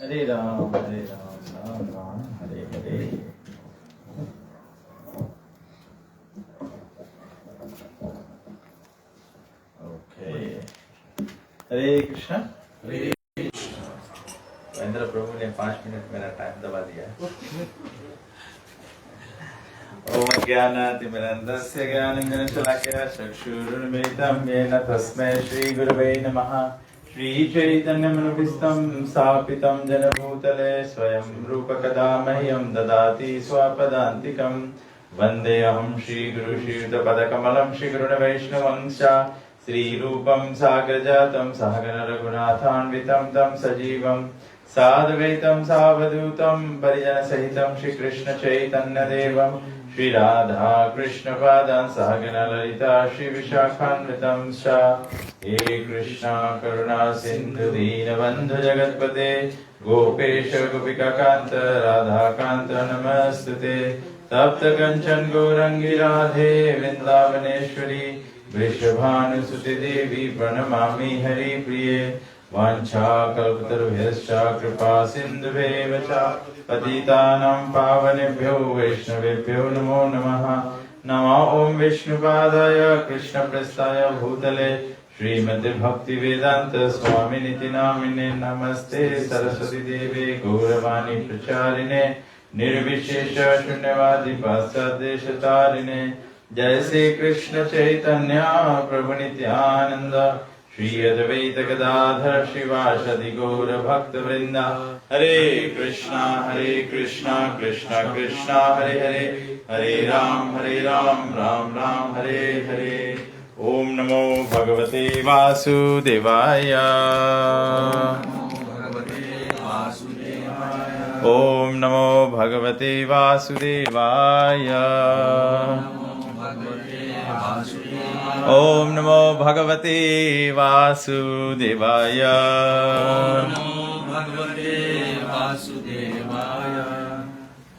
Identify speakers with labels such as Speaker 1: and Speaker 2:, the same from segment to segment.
Speaker 1: हरे Ram Ram Ram Hare Hare. Okay, हरे कृष्णा। महेंद्र प्रभु ने 5 minute मेरा time दबा दिया है। ओम ज्ञानातिमिरन्दस्य ज्ञानञ्जनशलाकया चक्षुरुन्मिलितं येन तस्मै श्रीगुरवे नमः। श्रीचैतन्यमनोभीष्टं स्थापितं जनभूतले स्वयं रूपकदा मह्यं ददाति स्वपदान्तिकं। वन्देऽहं श्रीगुरु श्रीयुतपदकमलं श्रीगुरुवैष्णवं च श्रीरूपं साग्रजातं सहगण रघुनाथान्वितं तं सजीवं साद्वैतं सावधूतं परिजनसहितं श्रीकृष्णचैतन्यदेवं श्री राधा कृष्ण पादान् सहगण ललिता श्री विशाखान्वितं च। हे कृष्णा करुणा सिन्धु दीनबन्धु जगत्पते गोपेश गोपिकान्त राधाकान्त नमस्तुते। तप्त कंचन गौरंगी राधे वृंदावनेश्वरी वृषभानुसुते देवी प्रणमामि हरिप्रिये। वाञ्छाकल्पतरुभ्यश्च कृपा सिन्धुभ्येव च पतितानां पावनेभ्यो वैष्णवेभ्यो नमो नमः। नमो ॐ विष्णुपादाय कृष्णप्रेष्ठाय भूतले श्रीमद् भक्तिवेदान्त स्वामिनिति नामिने। नमस्ते सरस्वती देवे गौरवाणी प्रचारिणे निर्विशेष शून्यवादी पाश्चात्यदेशतारिणे। जय श्री कृष्ण चैतन्य प्रभु नित्यानंद श्री अद्वैत गदाधर शिवासदि गौर भक्त वृंदा। हरे कृष्णा कृष्णा कृष्णा हरे हरे, हरे राम राम राम हरे हरे। ओम नमो भगवते वासुदेवाय। ओम नमो भगवते वासुदेवाय। ओम नमो भगवते वासुदेवाय।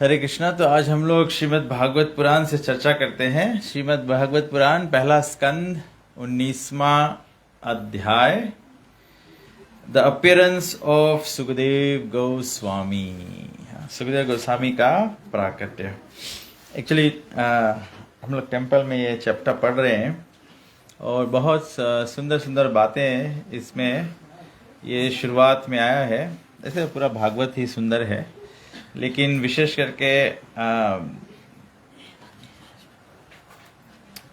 Speaker 1: हरे कृष्णा। तो आज हम लोग श्रीमद् भागवत पुराण से चर्चा करते हैं। श्रीमद् भागवत पुराण पहला स्कंद 19वां अध्याय, the appearance of Sukhdev Goswami. Sukhdev Goswami का प्राकट्य। एक्चुअली हम लोग टेम्पल में ये चैप्टर पढ़ रहे हैं और बहुत सुंदर सुंदर बातें इसमें ये शुरुआत में आया है। ऐसे पूरा भागवत ही सुंदर है, लेकिन विशेष करके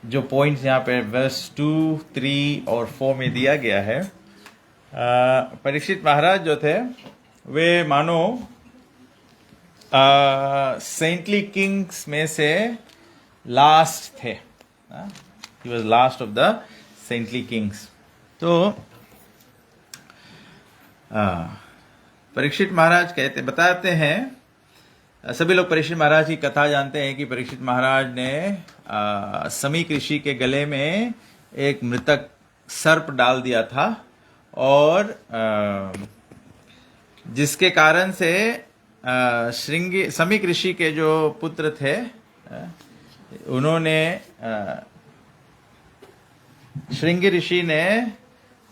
Speaker 1: जो पॉइंट्स यहाँ पे वर्स 2, 3 और 4 में दिया गया है, परीक्षित महाराज जो थे वे मानो सेंटली किंग्स में से लास्ट थे। He was last of the saintly Kings. तो परीक्षित महाराज बताते हैं, सभी लोग परीक्षित महाराज की कथा जानते हैं कि परीक्षित महाराज ने समीक ऋषि के गले में एक मृतक सर्प डाल दिया था और जिसके कारण से समीक ऋषि के जो पुत्र थे उन्होंने श्रृंगी ऋषि ने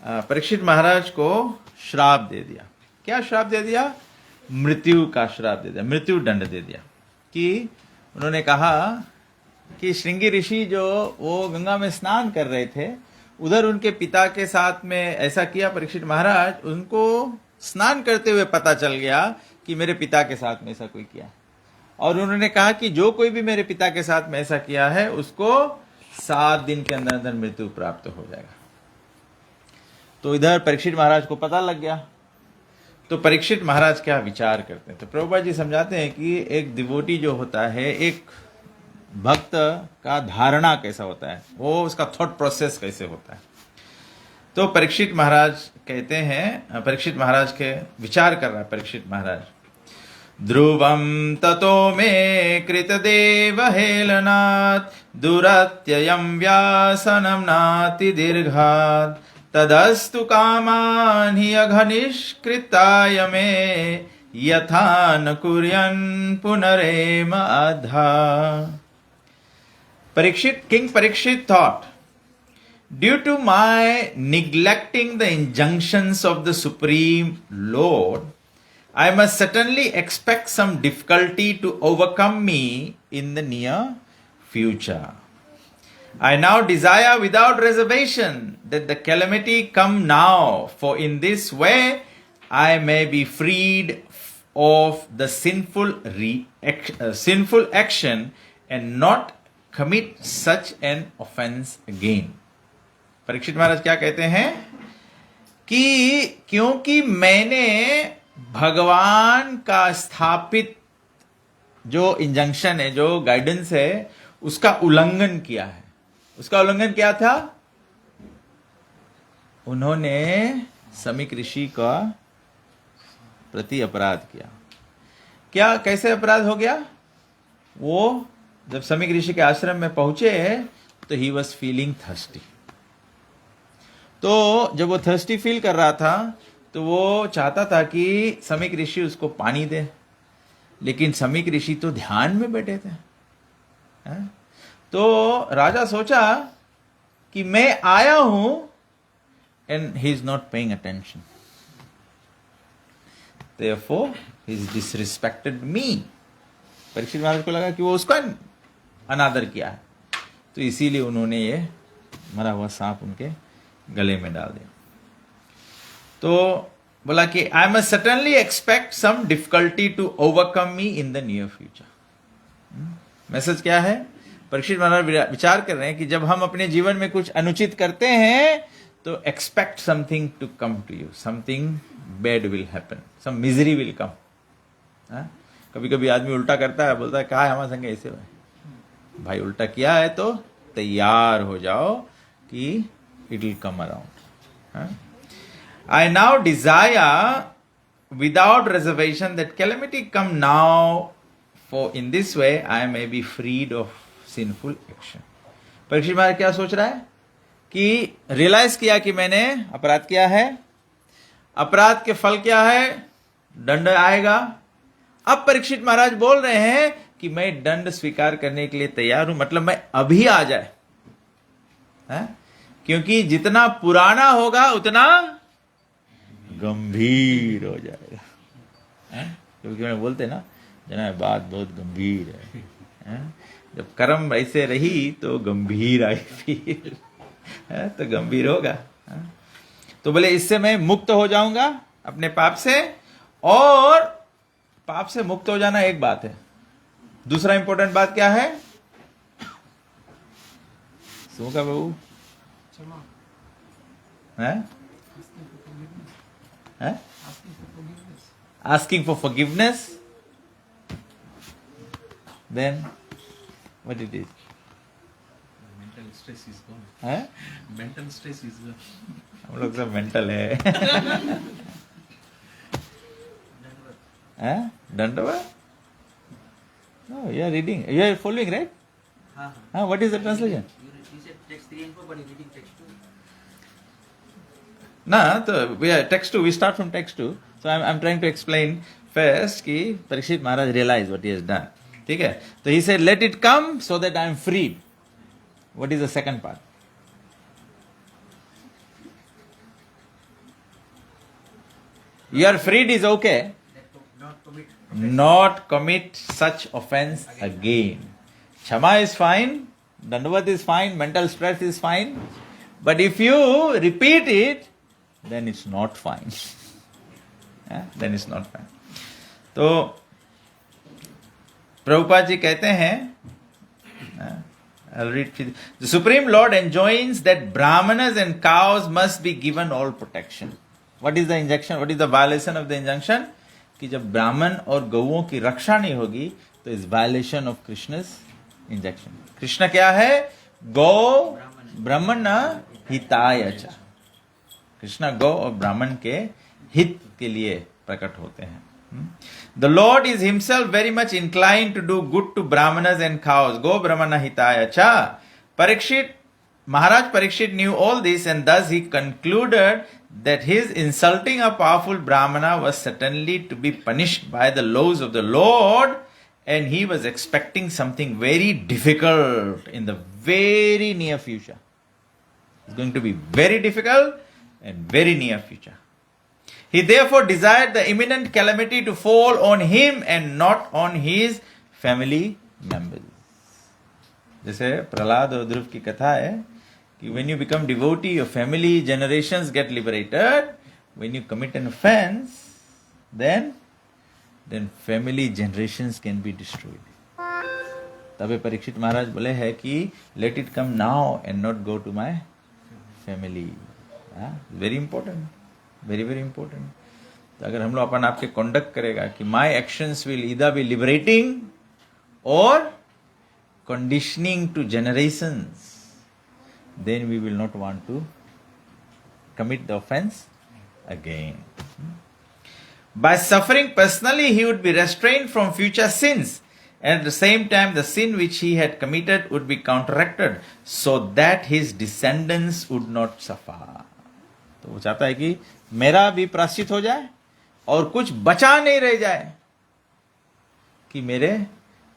Speaker 1: परीक्षित महाराज को श्राप दे दिया। क्या श्राप दे दिया? मृत्यु का श्राप दे दिया, मृत्यु दंड दे दिया। कि उन्होंने कहा कि श्रृंगी ऋषि जो वो गंगा में स्नान कर रहे थे, उधर उनके पिता के साथ में ऐसा किया परीक्षित महाराज, उनको स्नान करते हुए पता चल गया कि मेरे पिता के साथ में ऐसा कोई किया। और उन्होंने कहा कि जो कोई भी मेरे पिता के साथ में ऐसा किया है उसको 7 दिन के अंदर अंदर मृत्यु प्राप्त हो जाएगा। तो इधर परीक्षित महाराज को पता लग गया। तो परीक्षित महाराज क्या विचार करते हैं? तो प्रभुपाद जी समझाते हैं कि एक डिवोटी जो होता है, एक भक्त का धारणा कैसा होता है, वो उसका थॉट प्रोसेस कैसे होता है। तो परीक्षित महाराज कहते हैं, परीक्षित महाराज के विचार कर रहा है परीक्षित महाराज। ध्रुवं ततो मे कृतदेव हेलनात् दुरत्ययं व्यासनं नाति दीर्घात् तदस्तु कामान् हि अघनिष्कृताय मे यथा न कुर्यन् पुनरेम अधा। King Parikshit thought, due to my neglecting the injunctions of the Supreme Lord, I must certainly expect some difficulty to overcome me in the near future. I now desire without reservation that the calamity come now, for in this way I may be freed of the sinful action and not commit such an offense again. Parikshit Maharaj क्या कहते हैं कि क्योंकि मैंने भगवान का स्थापित जो इंजंक्शन है, जो गाइडेंस है, उसका उल्लंघन किया है. उसका उल्लंघन क्या था? उन्होंने समीक ऋषि का प्रति अपराध किया. क्या, कैसे अपराध हो गया? वो जब समीक ऋषि के आश्रम में पहुंचे तो ही वॉज फीलिंग थर्स्टी. तो जब वो थर्स्टी फील कर रहा था तो वो चाहता था कि समीक ऋषि उसको पानी दे, लेकिन समीक ऋषि तो ध्यान में बैठे थे. तो राजा सोचा कि मैं आया हूं and he is not paying attention, therefore he is disrespected me. Parikshit Maharaj को लगा कि वो उसका अनादर किया है, तो इसीलिए उन्होंने ये मरा हुआ सांप उनके गले में डाल दिया. तो बोला कि I must certainly expect some difficulty to overcome me in the near future. Message क्या है? परीक्षित महाराज विचार कर रहे हैं कि जब हम अपने जीवन में कुछ अनुचित करते हैं तो expect something to come to you, something bad will happen, some misery will come. कभी कभी आदमी उल्टा करता है, बोलता है कहा है हमारे संग ऐसे भाई उल्टा किया है तो तैयार हो जाओ कि it will come around. I now desire without reservation that calamity come now, for in this way I may be freed of sinful action. Parikshit Maharaj क्या सोच रहा है कि रियलाइज किया कि मैंने अपराध किया है, अपराध के फल क्या है? दंड आएगा. अब परीक्षित महाराज बोल रहे हैं कि मैं दंड स्वीकार करने के लिए तैयार हूं, मतलब मैं अभी आ जाए. क्योंकि जितना पुराना होगा उतना गंभीर हो जाएगा. क्योंकि मैं बोलते ना जना बात बहुत गंभीर है. जब कर्म ऐसे रही तो गंभीर आई फिर तो गंभीर होगा. तो बोले इससे मैं मुक्त हो जाऊंगा अपने पाप से. और पाप से मुक्त हो जाना एक बात है, दूसरा इंपॉर्टेंट बात क्या है? सुन का बाबू asking for forgiveness. Then what it is?
Speaker 2: Mental stress is gone. Mental stress is gone.
Speaker 1: हम लोग सब मेंटल है. दंडवत? No, you are reading. You are following, right? What is the translation?
Speaker 3: You said text 3 and 4, but you're reading text 2.
Speaker 1: So we are text 2. We start from text 2. So I'm trying to explain first कि परीक्षित महाराज realize what he has done. ठीक है? तो he said, let it come so that I am freed. What is the second part? You are freed is okay. Not commit such offense again. Kshama is fine. Dandavat is fine. Mental stress is fine. But if you repeat it, then it's not fine. Then it's not fine. तो प्रभुपाद जी कहते हैं, I'll read. The Supreme Lord enjoins that brahmanas and cows must be given all protection. What is the injunction? What is the violation of the injunction? कि जब ब्राह्मण और गौओं की रक्षा नहीं होगी तो इस violation of Krishna's injection. Krishna क्या है? गौ ब्राह्मण हिताय च. कृष्ण गौ और ब्राह्मण के हित के लिए प्रकट होते हैं. The Lord is himself very much inclined to do good to brahmanas and cows. Go brahmana hitaya cha. Parikshit, Maharaj Parikshit knew all this, and thus he concluded that his insulting a powerful brahmana was certainly to be punished by the laws of the Lord, and he was expecting something very difficult in the very near future. It's going to be very difficult and very near future. He therefore desired the imminent calamity to fall on him and not on his family members. जैसे प्रहलाद और ध्रुव की कथा है कि when you become devotee, your family generations get liberated. When you commit an offense, then family generations can be destroyed. तबे परीक्षित महाराज बोले हैं कि let it come now and not go to my family. Very important, very very important. तो अगर हम लोग अपन आपके conduct करेगा कि my actions will either be liberating or conditioning to generations, then we will not want to commit the offense again. By suffering personally, he would be restrained from future sins, and at the same time, the sin which he had committed would be counteracted so that his descendants would not suffer. तो वो चाहता है कि मेरा भी प्रायश्चित हो जाए और कुछ बचा नहीं रह जाए कि मेरे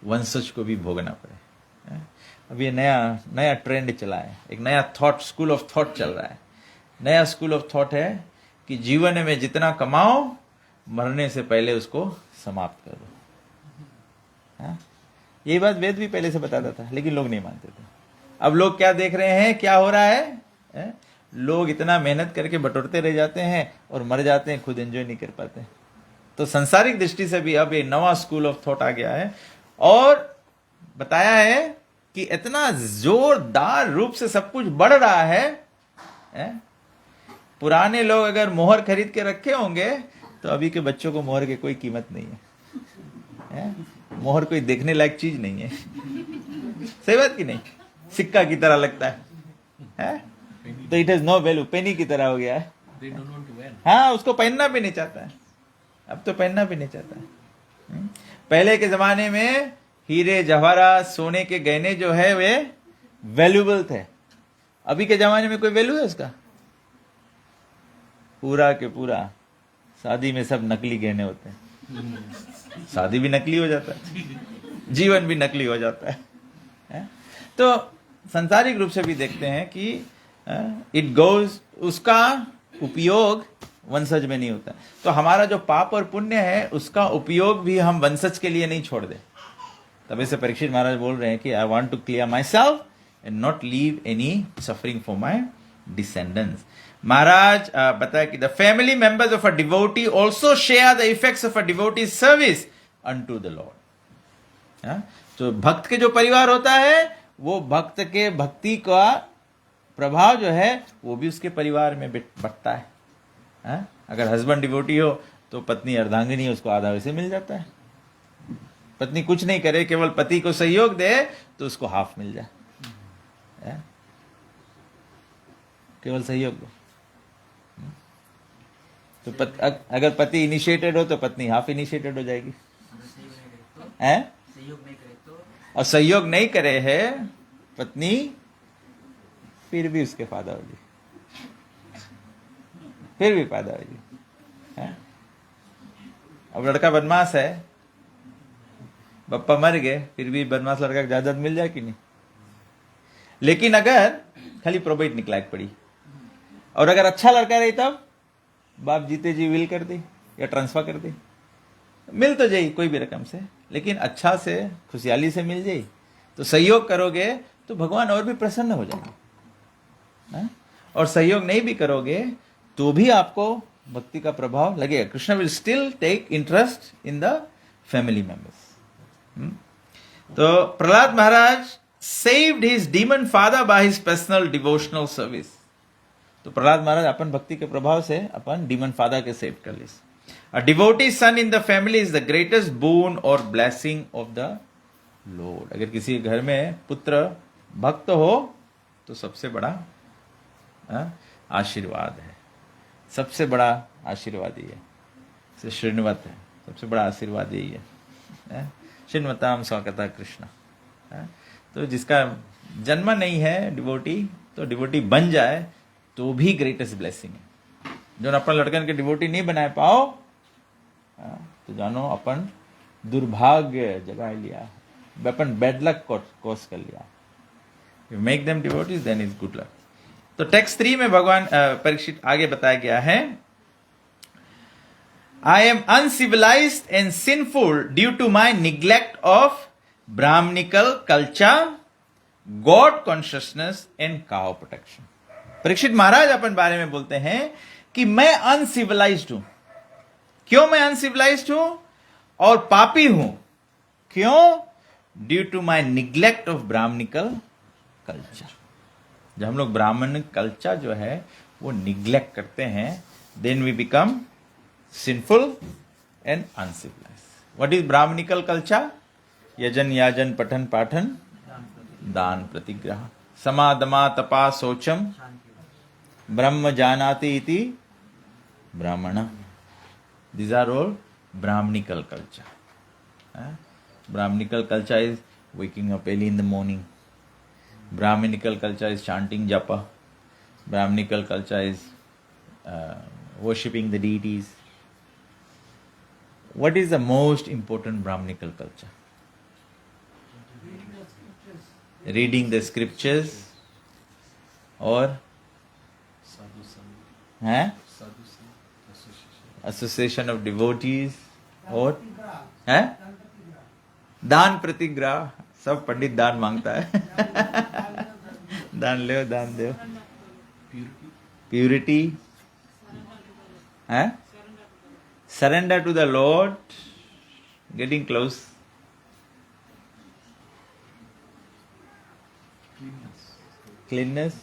Speaker 1: वंशज को भी भोगना पड़े. अब ये नया ट्रेंड चला है, एक नया थॉट, स्कूल ऑफ थॉट चल रहा है. नया स्कूल ऑफ थॉट है कि जीवन में जितना कमाओ मरने से पहले उसको समाप्त कर दो. ये बात वेद भी पहले से बताता था, लेकिन लोग नहीं मानते थे. अब लोग क्या देख रहे हैं, क्या हो रहा है? लोग इतना मेहनत करके बटोरते रह जाते हैं और मर जाते हैं, खुद एंजॉय नहीं कर पाते. तो संसारिक दृष्टि से भी अब ये नवा स्कूल ऑफ थॉट आ गया है और बताया है कि इतना जोरदार रूप से सब कुछ बढ़ रहा है. पुराने लोग अगर मोहर खरीद के रखे होंगे तो अभी के बच्चों को मोहर की कोई कीमत नहीं है. मोहर कोई देखने लायक चीज नहीं है. सही बात की नहीं? सिक्का की तरह लगता है तो इट हैज नो वैल्यू, पेनी की तरह हो गया है. हाँ, उसको पहनना भी नहीं चाहता है. अब तो पहनना भी नहीं चाहता है. पहले के जमाने में हीरे जवाहरात सोने के गहने जो है वे वैल्यूएबल थे. अभी के जमाने में कोई वैल्यू है उसका? पूरा के पूरा शादी में सब नकली गहने होते हैं. शादी भी नकली हो जाता है, जीवन भी नकली हो जाता है. तो सांसारिक रूप से भी देखते हैं कि इट गोज, उसका उपयोग वंशज में नहीं होता. तो हमारा जो पाप और पुण्य है उसका उपयोग भी हम वंशज के लिए नहीं छोड़ दे. तभी से परीक्षित महाराज बोल रहे हैं कि I want to clear myself and not leave any suffering for my descendants. Maharaj बताया कि the family members of a devotee also share the effects of a devotee service unto the lord. तो भक्त के जो परिवार होता है वो भक्त के भक्ति का प्रभाव जो है वो भी उसके परिवार में बटता है. अगर हस्बैंड डिवोटी हो तो पत्नी अर्धांगिनी, उसको आधा वैसे मिल जाता है. पत्नी कुछ नहीं करे, केवल पति को सहयोग दे तो उसको हाफ मिल जाए. केवल सहयोग दो तो अगर पति इनिशिएटेड हो तो पत्नी हाफ इनिशिएटेड हो जाएगी.
Speaker 3: सहयोग नहीं करे तो,
Speaker 1: और सहयोग नहीं करे है पत्नी, फिर भी उसके फायदा होगी, फिर भी फायदा होगी. अब लड़का बदमाश है, बप्पा मर गए, फिर भी बदमाश लड़का को जायदाद मिल जाए कि नहीं? लेकिन अगर खाली प्रोबेट निकला पड़ी और अगर अच्छा लड़का रही तब बाप जीते जी विल कर दी या ट्रांसफर कर दी, मिल तो जाई कोई भी रकम से, लेकिन अच्छा से खुशहाली से मिल जाई. तो सहयोग करोगे तो भगवान और भी प्रसन्न हो जाएंगे. और सहयोग नहीं भी करोगे तो भी आपको भक्ति का प्रभाव लगेगा. Krishna will still take interest in the family members. तो प्रहलाद महाराज saved his demon father by his personal devotional service. तो प्रहलाद महाराज अपन भक्ति के प्रभाव से अपन डीमन फादर के सेव कर ली. A devotee son in the family is the greatest boon or blessing of the Lord. अगर किसी घर में पुत्र भक्त हो तो सबसे बड़ा आशीर्वाद है. सबसे बड़ा आशीर्वाद ही है. श्रीनिवत है, सबसे बड़ा आशीर्वाद यही है. श्रीनिवताम स्वागता कृष्ण. तो जिसका जन्म नहीं है डिवोटी, तो डिवोटी बन जाए तो भी ग्रेटेस्ट ब्लेसिंग है. जो अपन लड़कन के डिवोटी नहीं बनाए पाओ तो जानो अपन दुर्भाग्य जगा लिया, अपन बैड लक कॉज कर लिया. Make them devotees then is good luck. तो टेक्स्ट 3 में भगवान परीक्षित आगे बताया गया है I am uncivilized and sinful due to my neglect of Brahminical culture, God consciousness and cow protection. Parikshit महाराज अपन बारे में बोलते हैं कि मैं अनसिविलाइज्ड हूं. क्यों मैं अनसिविलाइज्ड हूं और पापी हूं? क्यों? Due to my neglect of Brahminical culture. जब हम लोग ब्राह्मण कल्चर जो है वो निग्लेक्ट करते हैं, then we become sinful and uncivilised. What is Brahminical culture? यजन याजन पठन पाठन दान प्रतिग्रह समादमा तपा शौचम ब्रह्म जानाति इति ब्राह्मण. These are all Brahminical culture. Brahminical culture is waking up early in the morning. Brahminical culture is chanting japa. Brahminical culture is worshipping the deities. What is the most important Brahminical culture? Reading the scriptures or
Speaker 2: Sadhu Sangh,
Speaker 1: हैं?
Speaker 2: Sadhu Sangh Association.
Speaker 1: Association of devotees और है दान प्रतिग्रह. सब पंडित दान मांगता है. दान ले दान दो.
Speaker 2: Purity.
Speaker 1: प्यूरिटी है surrender to the lord, getting close.
Speaker 2: Cleanness.
Speaker 1: Cleanness.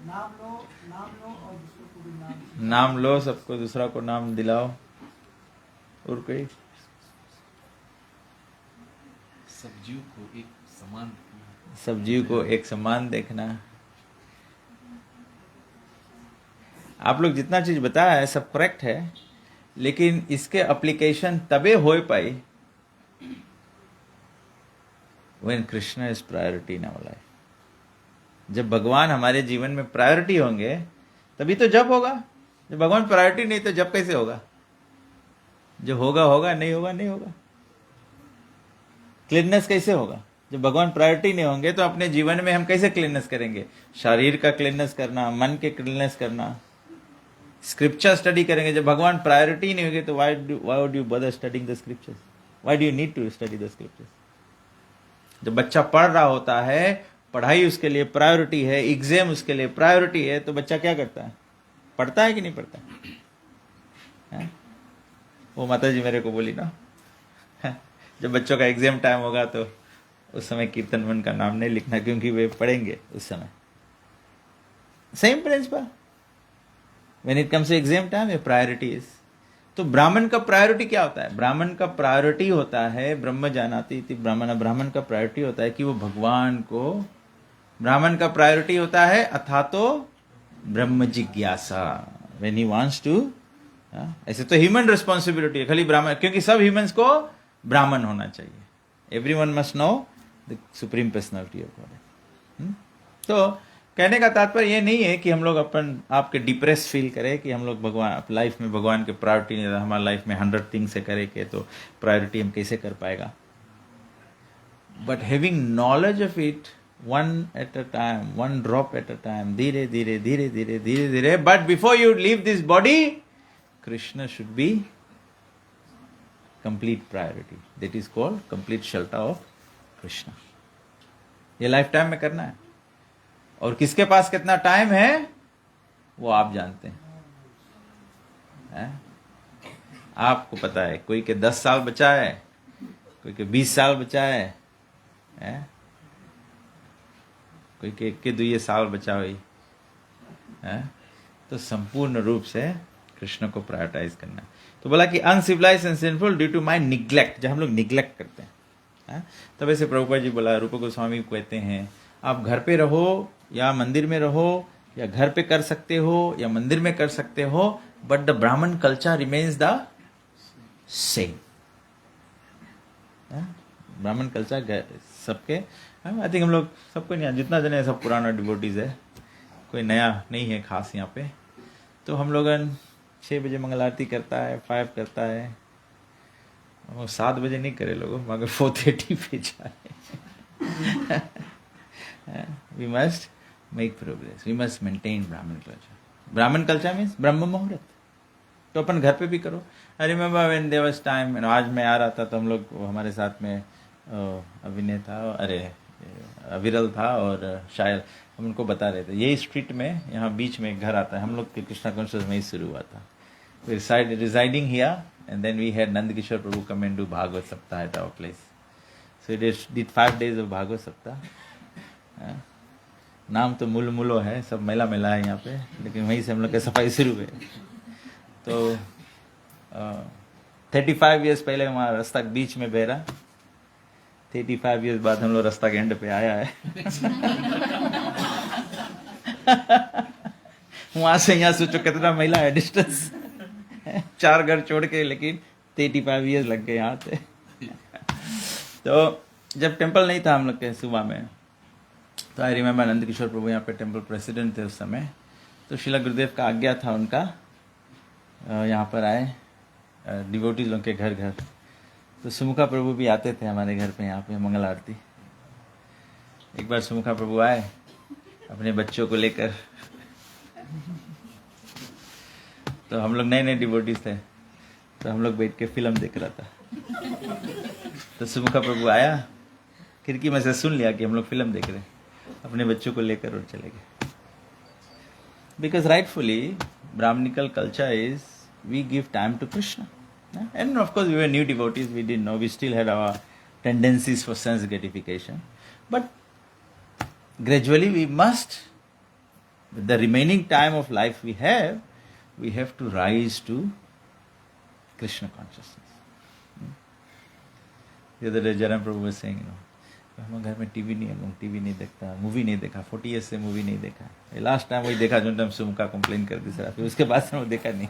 Speaker 4: नाम लो और दूसरों को भी नाम
Speaker 1: नाम लो, सबको दूसरा को नाम दिलाओ. और कोई
Speaker 2: सब जीव को एक समान रखना.
Speaker 1: सब जीव को एक समान देखना. आप लोग जितना चीज बताया है सब करेक्ट है, लेकिन इसके एप्लीकेशन तबे हो पाई when Krishna is priority in our life. जब भगवान हमारे जीवन में प्रायोरिटी होंगे तभी तो जब होगा. जब भगवान प्रायोरिटी नहीं तो जब कैसे होगा? जो होगा होगा, नहीं होगा नहीं होगा. क्लीननेस कैसे होगा? जब भगवान प्रायोरिटी नहीं होंगे तो अपने जीवन में हम कैसे क्लीननेस करेंगे? शरीर का क्लीननेस करना, मन के क्लीननेस करना, स्क्रिप्चर स्टडी करेंगे. जब भगवान प्रायोरिटी नहीं होंगे तो why would you bother studying the scriptures? Why do you need to study the scriptures? जब बच्चा पढ़ रहा होता है, पढ़ाई उसके लिए प्रायोरिटी है, एग्जाम उसके लिए प्रायोरिटी है, तो बच्चा क्या करता है? पढ़ता है कि नहीं पढ़ता है? वो माता जी मेरे को बोली ना, जब बच्चों का एग्जाम टाइम होगा तो उस समय कीर्तन मन का नाम नहीं लिखना, क्योंकि वे पढ़ेंगे उस समय. Same principle when it comes to exam time, a priority is. तो ब्राह्मण का प्रायोरिटी क्या होता है? ब्राह्मण का प्रायोरिटी होता है ब्रह्म जानाति इति ब्राह्मण. ब्राह्मण का प्रायोरिटी होता है कि वो भगवान को, ब्राह्मण का प्रायोरिटी होता है अथा तो ब्रह्म जिज्ञासा. व्हेन ही वांट्स टू, ऐसे तो ह्यूमन रिस्पॉन्सिबिलिटी है खाली ब्राह्मण, क्योंकि सब ह्यूमंस को ब्राह्मण होना चाहिए. Everyone must know the supreme personality of God. तो कहने का तात्पर्य ये नहीं है कि हम लोग अपन आपके डिप्रेस फील करें कि हम लोग भगवान लाइफ में भगवान के प्रायोरिटी नहीं, हमारे लाइफ में 100 थिंग्स से करे के तो प्रायोरिटी हम कैसे कर पाएगा. But having knowledge of it one at a time, one drop at a time, धीरे धीरे धीरे धीरे धीरे धीरे. But before you leave this body, Krishna should be complete priority. That is called complete shelter of Krishna. ये life time में करना है. और किसके पास कितना टाइम है वो आप जानते हैं. आपको पता है कोई के 10 साल बचा है, कोई के 20 साल बचा है, कोई के 21 साल बचा हुई है. तो संपूर्ण रूप से कृष्ण को प्रायोरिटाइज करना. तो बोला कि uncivilised and sinful due to my neglect. जब हम लोग निग्लेक्ट करते हैं, तब ऐसे प्रभुपाद जी बोला, रूप गोस्वामी कहते हैं आप घर पे रहो या मंदिर में रहो, या घर पे कर सकते हो या मंदिर में कर सकते हो, बट द ब्राह्मण कल्चर रिमेन्स द सेम. ब्राह्मण कल्चर सबके, आई थिंक हम लोग सबको नहीं, जितना जने सब पुराना डिवोटीज है, कोई नया नहीं है खास यहाँ पे. तो हम लोग 6 बजे मंगल आरती करता है, 5 करता है, 7 बजे नहीं करे लोगों, मगर 4:30 पे जाए. We must make progress. We must maintain Brahmin culture. Brahmin culture means Brahma Muhurat. तो अपन घर पे भी करो. I remember when there was time, आज मैं आ रहा था तो हम लोग, हमारे साथ में अभिनय था, अरे अविरल था और शायद हम उनको बता रहे थे यही स्ट्रीट में, यहाँ बीच में एक घर आता है, हम लोग के कृष्णा कॉन्शियस में ही शुरू हुआ था. We residing here and then we had Nand Kishore Prabhu come and do Bhagwat Saptah at our place. So it did 5 days of Bhagwat Saptah. नाम तो मुलो है, सब मेला मेला है यहाँ पे, लेकिन वहीं से हम लोग की सफाई शुरू है. तो 35 years पहले हमारा रास्ता बीच में बह रहा, 35 years बाद हम लोग रास्ता के एंड पे आया है. वहां से यहाँ सोचो कितना महिला है डिस्टेंस, 4 घर छोड़ के, लेकिन 35 years लग गए यहाँ से. तो जब टेम्पल नहीं था हम लोग के सुबह में, तो आई रिमेम्बर नंद किशोर प्रभु यहाँ पे टेम्पल प्रेसिडेंट थे उस समय. तो शिला गुरुदेव का आज्ञा था उनका, यहाँ पर आए डिवोटीज लोग के घर घर. तो सुमुखा प्रभु भी आते थे हमारे घर पे, यहाँ पे मंगल आरती. एक बार सुमुखा प्रभु आए अपने बच्चों को लेकर, तो हम लोग नए नए डिवोटीज थे, तो हम लोग बैठ के फिल्म देख रहा था. तो सुमुखा प्रभु आया, खिड़की में से सुन लिया कि हम लोग फिल्म देख रहे, अपने बच्चों को लेकर और चले गए. Because rightfully Brahminical culture is we give time to Krishna. And of course we were new devotees, we didn't know, we still had our tendencies for sense gratification. But gradually we must, with the remaining time of life we have to rise to Krishna consciousness. The other day Jaran Prabhu was saying, हमारे घर में TV नहीं है, लोग TV नहीं देखता, movie नहीं देखा, 40 years से मूवी नहीं देखा. लास्ट टाइम वही देखा जो टाइम सुमुखा कंप्लेन कर दी सर, फिर उसके बाद से वो देखा नहीं.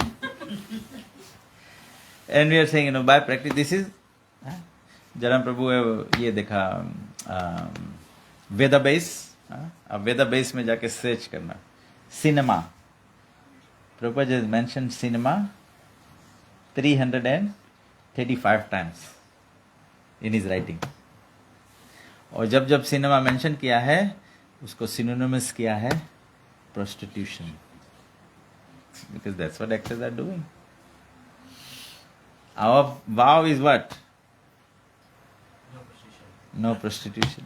Speaker 1: And we are saying by practice this is, Jaram Prabhu ये देखा वेदा बेस. अब वेदा बेस में जाके सर्च करना cinema. Prabhu ji mention cinema 335 times in his writing. और जब जब सिनेमा मेंशन किया है उसको सिनोनिमस किया है prostitution, because that's what actors are doing. Our vow is what? No prostitution.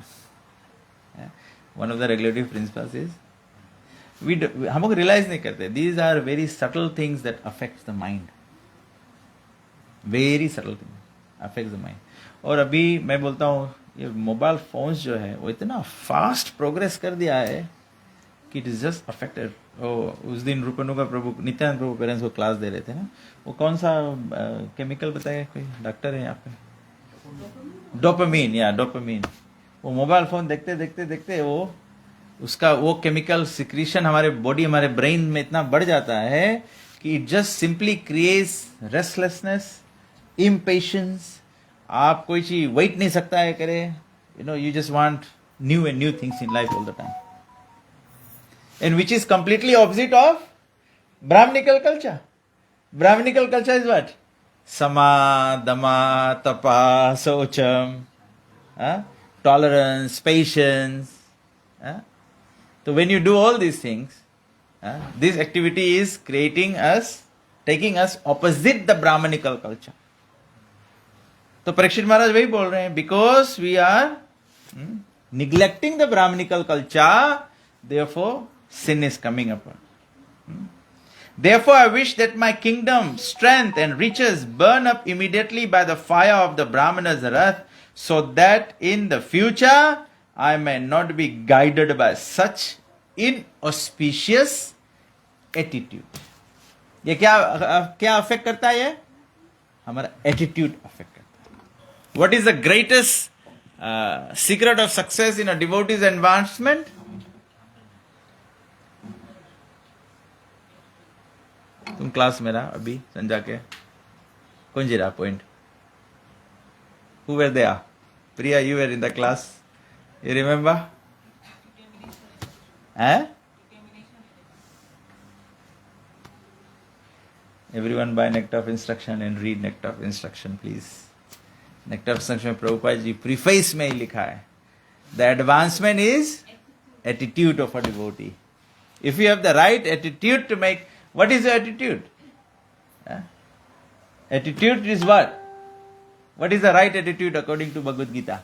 Speaker 1: Yeah. One of the regulative principles is हम लोग रियलाइज नहीं करते. These are very subtle things that affect the mind. Very subtle things affect the mind. और अभी मैं बोलता हूँ ये मोबाइल फोन्स जो है वो इतना फास्ट प्रोग्रेस कर दिया है कि इट इज जस्ट अफेक्टेड. उस दिन रूपनुगा प्रभु नित्यानंद प्रभु पेरेंट्स को क्लास दे रहे थे ना, वो कौन सा केमिकल बताया, कोई डॉक्टर है यहाँ पे, डोपामीन. या डोपामीन, वो मोबाइल फोन देखते देखते देखते वो उसका वो केमिकल सिक्रीशन हमारे बॉडी, हमारे ब्रेन में इतना बढ़ जाता है कि it just simply creates restlessness, impatience. आप कोई चीज वेट नहीं सकता है करे, you just want new and new things in life all the time, and which is completely opposite of Brahminical culture. Brahminical culture is what? Sama, dama, tapa, socham, tolerance, patience. So when you do all these things, this activity is taking us opposite the Brahminical culture. तो परीक्षित महाराज वही बोल रहे हैं, because we are neglecting the Brahminical culture, therefore sin is coming upon. Therefore I wish that my kingdom, strength and riches burn up immediately by the fire of the Brahmana's wrath, so that in the future I may not be guided by such inauspicious attitude. ये क्या affect करता है? ये हमारा attitude affect करता है. What is the greatest secret of success in a devotee's advancement? तुम class में रहा अभी संजा के, कौन जी रहा point? Who were there? Priya, you were in the class. You remember? Everyone buy Nectar of Instruction and read Nectar of Instruction, please. Nectar of Instruction में Prabhupada ji preface में ही लिखा है, the advancement is attitude of a devotee. If you have the right attitude to make, what is your attitude? Attitude is what? What is the right attitude according to Bhagavad Gita?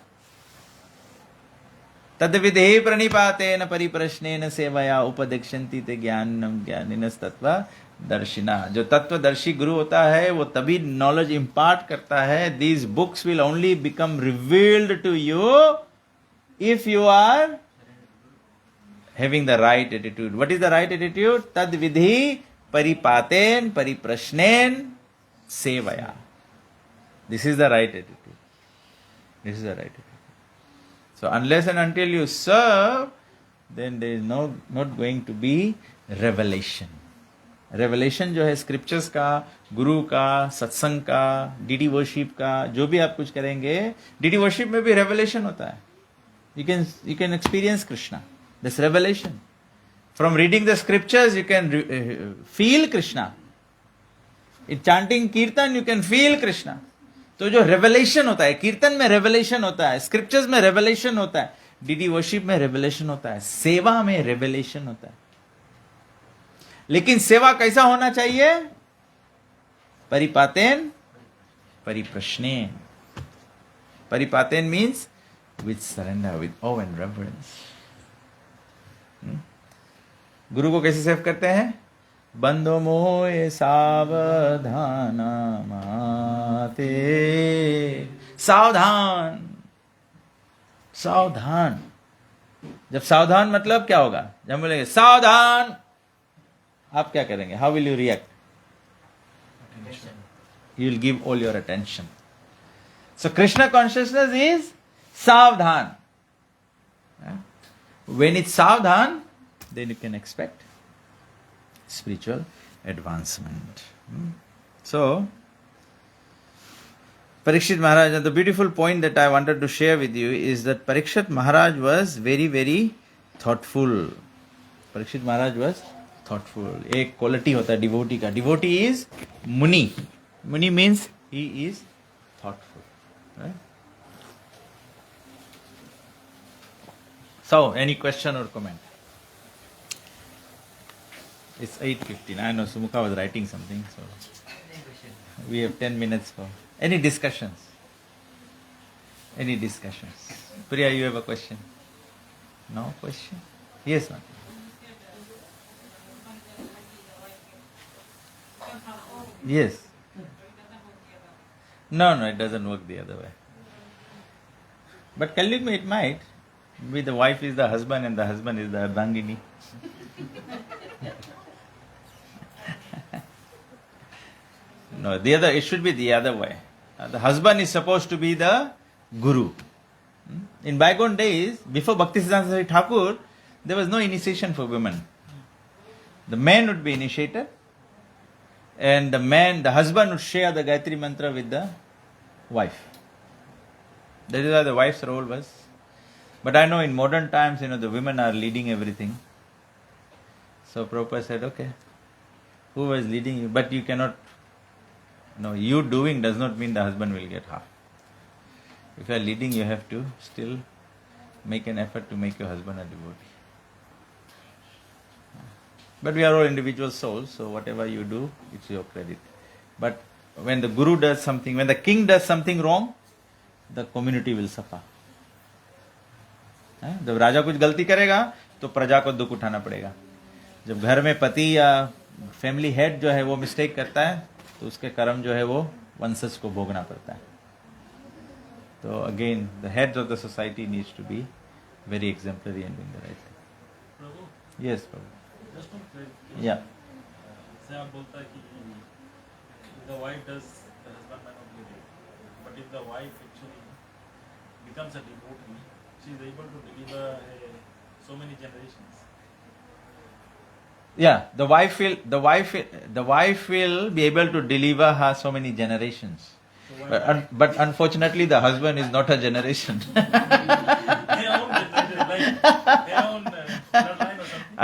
Speaker 1: तद्विधे प्रणिपातेन परिप्रश्नेन सेवया उपदेक्षन्ति ते ज्ञानम ज्ञानिनस् तत्व दर्शिना. जो तत्वदर्शी गुरु होता है वो तभी नॉलेज इंपार्ट करता है. These books will only become revealed to you if you are having the right attitude. What is the right attitude? Tadvidhi paripaten pariprashnen sevaya. This is the right attitude. This is the right attitude. So unless and until you serve, then there is not going to be revelation. Revelation जो है scriptures का, गुरु का, सत्संग का, DD worship का, जो भी आप कुछ करेंगे, डीडी worship में भी revelation होता है. You can experience Krishna. This revelation. From reading the scriptures, you can feel Krishna. In chanting kirtan, you can feel Krishna. तो जो revelation होता है, कीर्तन में revelation होता है, scriptures में revelation होता है, डीडी worship में revelation होता है, सेवा में revelation होता है. लेकिन सेवा कैसा होना चाहिए? परिपातेन परिप्रश्नेन. परिपातेन means with surrender, with awe and reverence. गुरु को कैसे सेव करते हैं? बंदो मोए सावधान माते. सावधान, सावधान. जब सावधान मतलब क्या होगा? जब बोलेंगे सावधान, आप क्या करेंगे? How will you react? You will give all your attention. So Krishna consciousness is सावधान. When it's sadhan, then you can expect spiritual advancement. So, Parikshit Maharaj, the beautiful point that I wanted to share with you is that Parikshit Maharaj was very, very thoughtful. Parikshit Maharaj was thoughtful. एक quality होता है devotee का. Devotee is muni. Muni means he is thoughtful. Right? So, any question or comment? It's 8:15. I know Sumukha was writing something, so we have 10 minutes for any discussions. Any discussions? Priya, you have a question? No question? Yes, ma'am. Yes. No, it doesn't work the other way. But Kalyug it might. Maybe the wife is the husband and the husband is the ardhangini. No, it should be the other way. The husband is supposed to be the guru. In bygone days, before Bhaktisiddhanta Saraswati Thakur, there was no initiation for women. The man would be initiated, and the husband would share the Gayatri Mantra with the wife. That is why the wife's role was. But I know in modern times, the women are leading everything. So Prabhupada said, okay, who was leading you? But you cannot, you doing does not mean the husband will get half. If you are leading, you have to still make an effort to make your husband a devotee. But we are all individual souls, so whatever you do, it's your credit. But when the guru does something, when the king does something wrong, the community will suffer. जब राजा कुछ गलती करेगा तो प्रजा को दुख उठाना पड़ेगा. जब घर में पति या फैमिली हेड जो है वो मिस्टेक करता है तो उसके कर्म जो है वो वंशज को भोगना पड़ता है. तो again the heads of the society needs to be very exemplary and doing the right thing. Yes Prabhu. या
Speaker 5: से आप बोलता है कि the wife does, the husband may not do it. But if the wife actually becomes a devotee, she is able to deliver so many generations.
Speaker 1: Yeah, the wife will be able to deliver her so many generations. So but unfortunately, the husband is not a generation.
Speaker 5: Their own bloodline or something.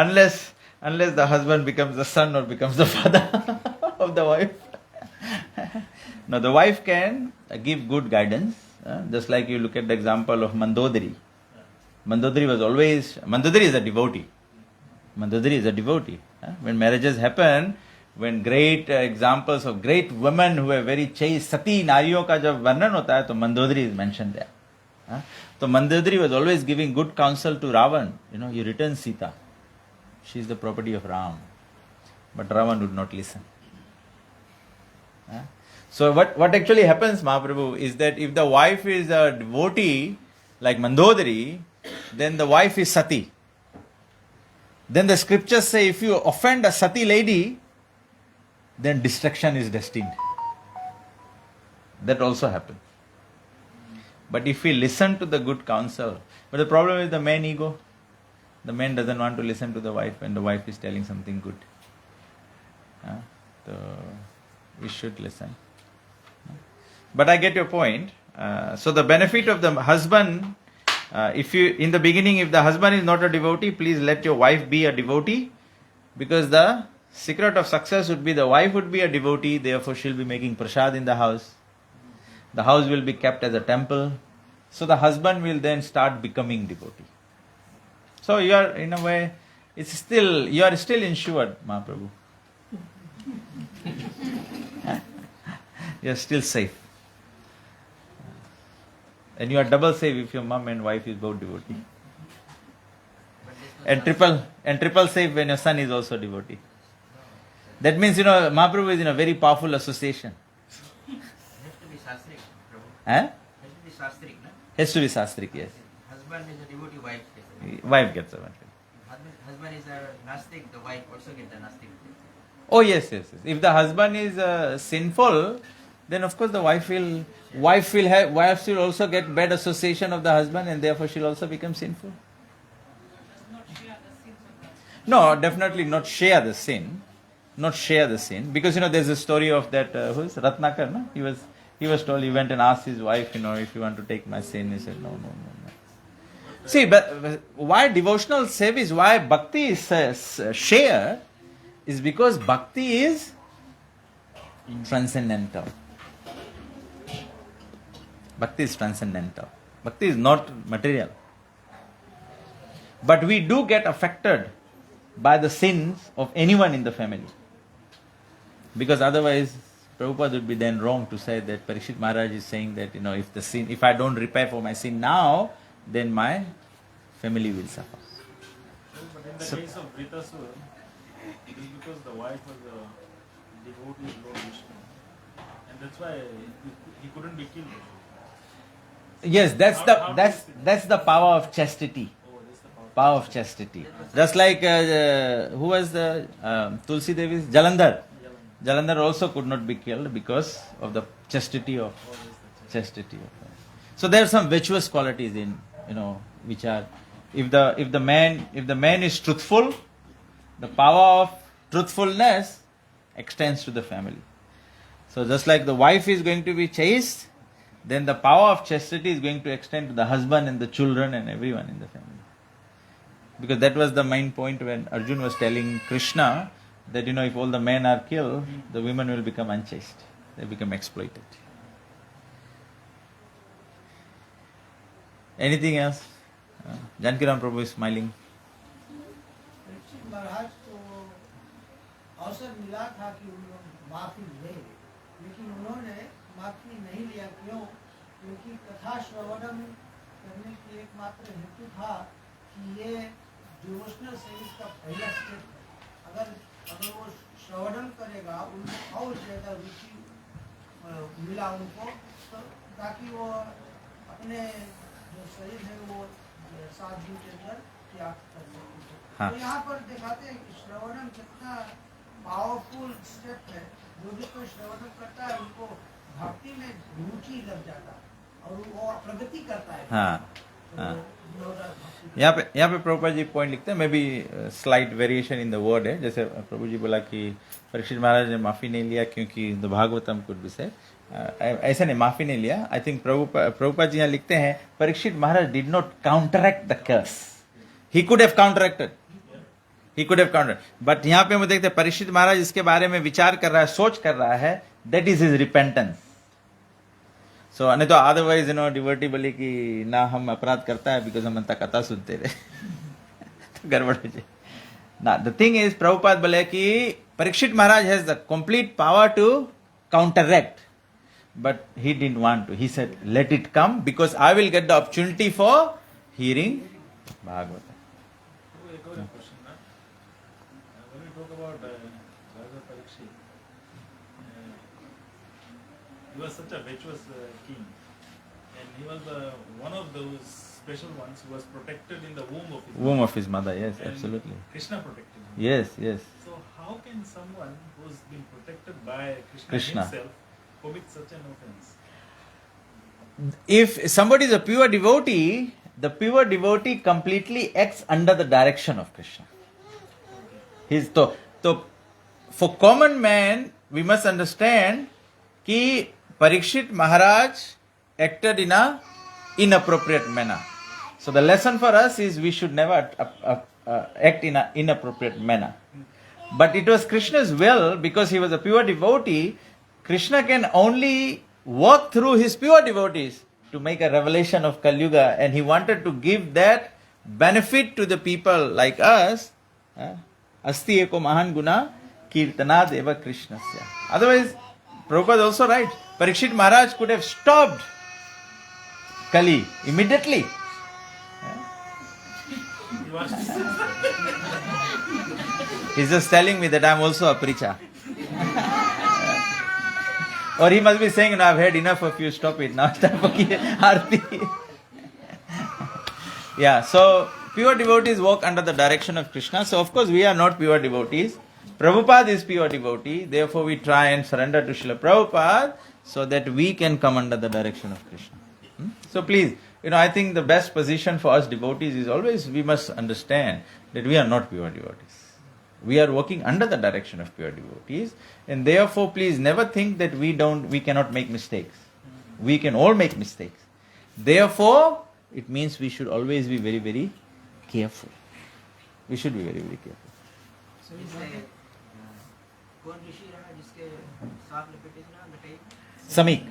Speaker 1: Unless the husband becomes the son or becomes the father of the wife. Now, the wife can give good guidance, just like you look at the example of Mandodari. Mandodari is a devotee. Mandodari is a devotee. When marriages happen, when great examples of great women who were very chaste, सती नारियों का जब वर्णन होता है तो Mandodari is mentioned there. So Mandodari was always giving good counsel to Ravan. You return Sita. She is the property of Ram. But Ravan would not listen. So what actually happens, Mahaprabhu, is that if the wife is a devotee like Mandodari, then the wife is Sati. Then the scriptures say if you offend a Sati lady, then destruction is destined. That also happens. But if we listen to the good counsel, but the problem is the man ego. The man doesn't want to listen to the wife when the wife is telling something good. So we should listen. But I get your point. So the benefit of the husband, in the beginning, if the husband is not a devotee, please let your wife be a devotee, because the secret of success would be the wife would be a devotee, therefore she'll be making prasad in the house. The house will be kept as a temple. So the husband will then start becoming devotee. So you are, in a way, you are still insured, Mahaprabhu. You are still safe. And you are double safe if your mom and wife is both devotee. And triple safe when your son is also devotee. That means, Mahaprabhu is in a very powerful association.
Speaker 3: Has to be Shastrik, Prabhu.
Speaker 1: Huh?
Speaker 3: Has to be Shastrik, no?
Speaker 1: Has to be Shastrik, yes.
Speaker 3: Husband is a devotee, wife gets a
Speaker 1: Wife gets a benefit.
Speaker 3: Husband is a Nastik, the wife also gets a Nastik.
Speaker 1: Oh yes. If the husband is sinful, then of course the wife will also get bad association of the husband, and therefore she'll also become sinful. No, definitely not share the sin. Not share the sin. Because there's a story of that who is Ratnakar, no? He was told, he went and asked his wife, if you want to take my sin. He said, no. See, but why devotional service, why bhakti is share, is because bhakti is transcendental. Bhakti is transcendental. Bhakti is not material. But we do get affected by the sins of anyone in the family. Because otherwise, Prabhupada would be then wrong to say that Parikshit Maharaj is saying that, if I don't repair for my sin now, then my family will suffer.
Speaker 5: But in the case of Vritasur, it is because the wife was a devotee of Lord Vishnu. And that's why he couldn't be killed.
Speaker 1: Yes, that's the power of chastity.
Speaker 5: Oh, that's the power.
Speaker 1: Power of chastity. Just like, who was the Tulsi Devi's? Jalandhar. Jalandhar also could not be killed because of the chastity of chastity. So there are some virtuous qualities in, which are, if the man is truthful, the power of truthfulness extends to the family. So just like the wife is going to be chaste, then the power of chastity is going to extend to the husband and the children and everyone in the family. Because that was the main point when Arjun was telling Krishna that, if all the men are killed, the women will become unchaste. They become exploited. Anything else? Jankiram Prabhu is smiling.
Speaker 4: Parikshit Maharaj को अवसर मिला था कि उन लोग माफी ले, लेकिन उन्होंने माफी नहीं लिया। क्यों? क्योंकि कथा श्रवणम करने की एकमात्र हेतु था कि ये डिवोशनल सर्विस का पहला स्टेप है। अगर वो श्रवणम करेगा, उनको और ज्यादा रुचि मिला उनको, तो ताकि वो अपने जो शरीर है वो 7 दिन के अंदर त्याग कर सके।
Speaker 1: हाँ।
Speaker 4: तो यहाँ पर दिखाते हैं कि श्रवणम कितना पावरफुल स्टेप है। जो भी कोई श्रवणम करता है उनको भक्ति में रुचि लग जाता है और वो प्रगति करता है।
Speaker 1: हाँ। यहाँ पे प्रभुपाद जी पॉइंट लिखते हैं, may be slight variation in the word है। जैसे प्रभु जी बोला कि परीक्षित महाराज ने माफी नहीं लिया क्योंकि द भागवतम कुड बी से, ऐसा नहीं, माफी नहीं लिया। आई थिंक प्रभुपाद जी यहाँ लिखते हैं, Parikshit Maharaj did not counteract the curse. He could have counteracted, but यहाँ पे हम देखते हैं परीक्षित महाराज इसके बारे में विचार कर रहा है, सोच कर रहा है, दैट इज हिज रिपेंटेंस। सो नहीं तो अदरवाइज डिवोटी बोले कि ना हम अपराध करता है बिकॉज हम अंता कथा सुनते रहे तो गड़बड़ हो जाए ना। द थिंग इज प्रभुपाद बोले कि Parikshit Maharaj has the complete power to counteract. But he didn't want to. He said, let it come because I will get the opportunity for hearing Bhagavata.
Speaker 5: Oh, I got a question. When we talk about Raja Parikshit, he was such a virtuous king, and he was one of those special ones who was protected in the womb of his
Speaker 1: Womb
Speaker 5: mother.
Speaker 1: of his mother, yes,
Speaker 5: And
Speaker 1: absolutely.
Speaker 5: Krishna protected him.
Speaker 1: Yes, yes.
Speaker 5: So how can someone who's been protected by
Speaker 1: Krishna.
Speaker 5: himself commit such an offense?
Speaker 1: If somebody is a pure devotee, the pure devotee completely acts under the direction of Krishna. So for common man, we must understand कि Parikshit Maharaj acted in a inappropriate manner. So the lesson for us is we should never act in an inappropriate manner. But it was Krishna's will, because he was a pure devotee, Krishna can only walk through his pure devotees to make a revelation of Kali Yuga, and he wanted to give that benefit to the people like us. Asti eko mahan guna kirtanad eva Krishnasya. Otherwise, Prabhupada also right. Parikshit Maharaj could have stopped Kali immediately.
Speaker 5: He was
Speaker 1: He's just telling me that I'm also a preacher. Or he must be saying, no, I've had enough of you, stop it. Now it's time for Aarti. Yeah, so pure devotees walk under the direction of Krishna. So of course we are not pure devotees. Prabhupada is pure devotee. Therefore we try and surrender to Srila Prabhupada so that we can come under the direction of Krishna. So please, I think the best position for us devotees is always we must understand that we are not pure devotees. We are working under the direction of pure devotees, and therefore please never think that we cannot make mistakes. We can all make mistakes. Therefore, it means we should always be very, very careful. We should be very, very careful.
Speaker 3: जैसे कौन ऋषि रहा जिसके सांप लपेटे थे ना बताइए
Speaker 1: Samik.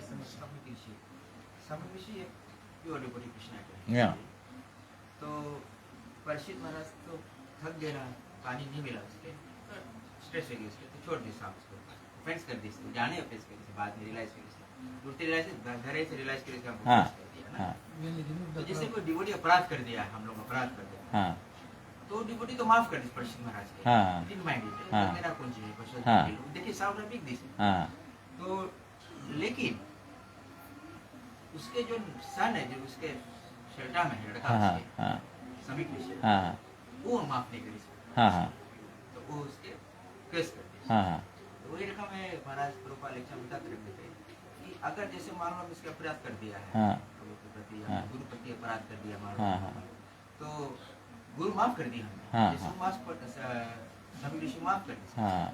Speaker 3: Samik ऋषि एक प्योर डिवोटी कृष्णा के
Speaker 1: Yeah.
Speaker 3: तो परीक्षित महाराज तो थक गए ना पानी नहीं मिला उसके स्ट्रेस हो गई उसके तो छोड़ दी सांप उसको ऑफेंस कर दी इसको जाने ऑफेंस कर दी बाद में रियलाइज कर दी दूसरी रियलाइज घर से रियलाइज कर इसका
Speaker 1: हाँ,
Speaker 3: कर दिया ना
Speaker 1: हाँ,
Speaker 3: तो जैसे कोई डिवोटी अपराध कर दिया हम लोग अपराध कर दिया
Speaker 1: हाँ,
Speaker 3: तो डिवोटी तो माफ कर दी परीक्षित महाराज के
Speaker 1: हाँ,
Speaker 3: डिड माइंड इट
Speaker 1: हाँ,
Speaker 3: मेरा कौन चाहिए परीक्षित
Speaker 1: हाँ,
Speaker 3: देखिए साउंड बिग दिस
Speaker 1: हाँ,
Speaker 3: तो लेकिन उसके जो सन है जो उसके शर्टा में है लड़का
Speaker 1: हाँ,
Speaker 3: उसके
Speaker 1: हाँ,
Speaker 3: सभी कृष्ण
Speaker 1: हाँ,
Speaker 3: वो माफ नहीं करी सकता
Speaker 1: हाँ, हाँ,
Speaker 3: तो वो उसके केस कर दिया
Speaker 1: हाँ,
Speaker 3: तो वही रखा मैं महाराज प्रोपा लेक्चर में बताते रहते थे कि अगर जैसे मान लो हम इसका अपराध कर दिया है
Speaker 1: हाँ,
Speaker 3: प्रभु के प्रति या
Speaker 1: हाँ,
Speaker 3: गुरु प्रति अपराध कर दिया मान
Speaker 1: हाँ,
Speaker 3: लो
Speaker 1: हाँ,
Speaker 3: तो गुरु माफ कर दिया
Speaker 1: हाँ,
Speaker 3: हमने यीशु माफ कर सभी ऋषि माफ कर दिया
Speaker 1: हाँ,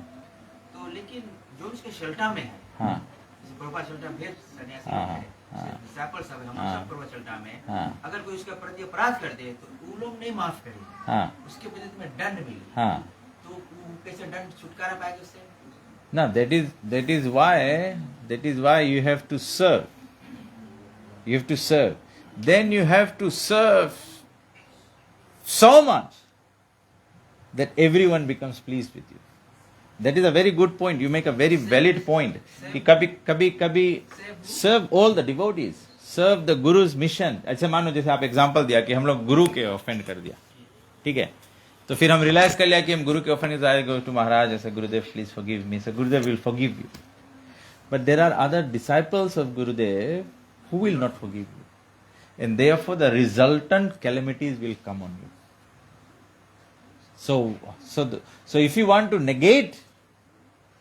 Speaker 3: तो लेकिन जो उसके शल्टा में है
Speaker 1: हाँ,
Speaker 3: जैसे प्रभुपाद शल्टा भेद सन्यासी
Speaker 1: हाँ,
Speaker 3: है
Speaker 1: हाँ,
Speaker 3: डिसाइपल सब है हम
Speaker 1: हाँ,
Speaker 3: सब प्रभुपाद शल्टा में
Speaker 1: हाँ,
Speaker 3: अगर कोई उसके प्रति अपराध कर दे तो वो लोग नहीं माफ करेंगे
Speaker 1: हाँ,
Speaker 3: उसके बदले में दंड मिले
Speaker 1: हाँ.
Speaker 3: तो वो कैसे दंड छुटकारा पाएगा उससे
Speaker 1: No, that is why you have to serve. You have to serve. Then you have to serve so much that everyone becomes pleased with you. That is a very good point. You make a very valid point. कि कभी serve all the devotees. Serve the Guru's mission. ऐसे मानो जैसे आप example दिया कि हम लोग गुरु के ऑफेंड कर दिया. ठीक है? तो फिर हम रियलाइज कर लिया कि हम गुरु के ऑफेंड आई गो टू महाराज ऐसे गुरुदेव please forgive me. So Gurudev will forgive you. But there are other disciples of Gurudev who will not forgive you. And therefore the resultant calamities will come on you. So if you want to negate,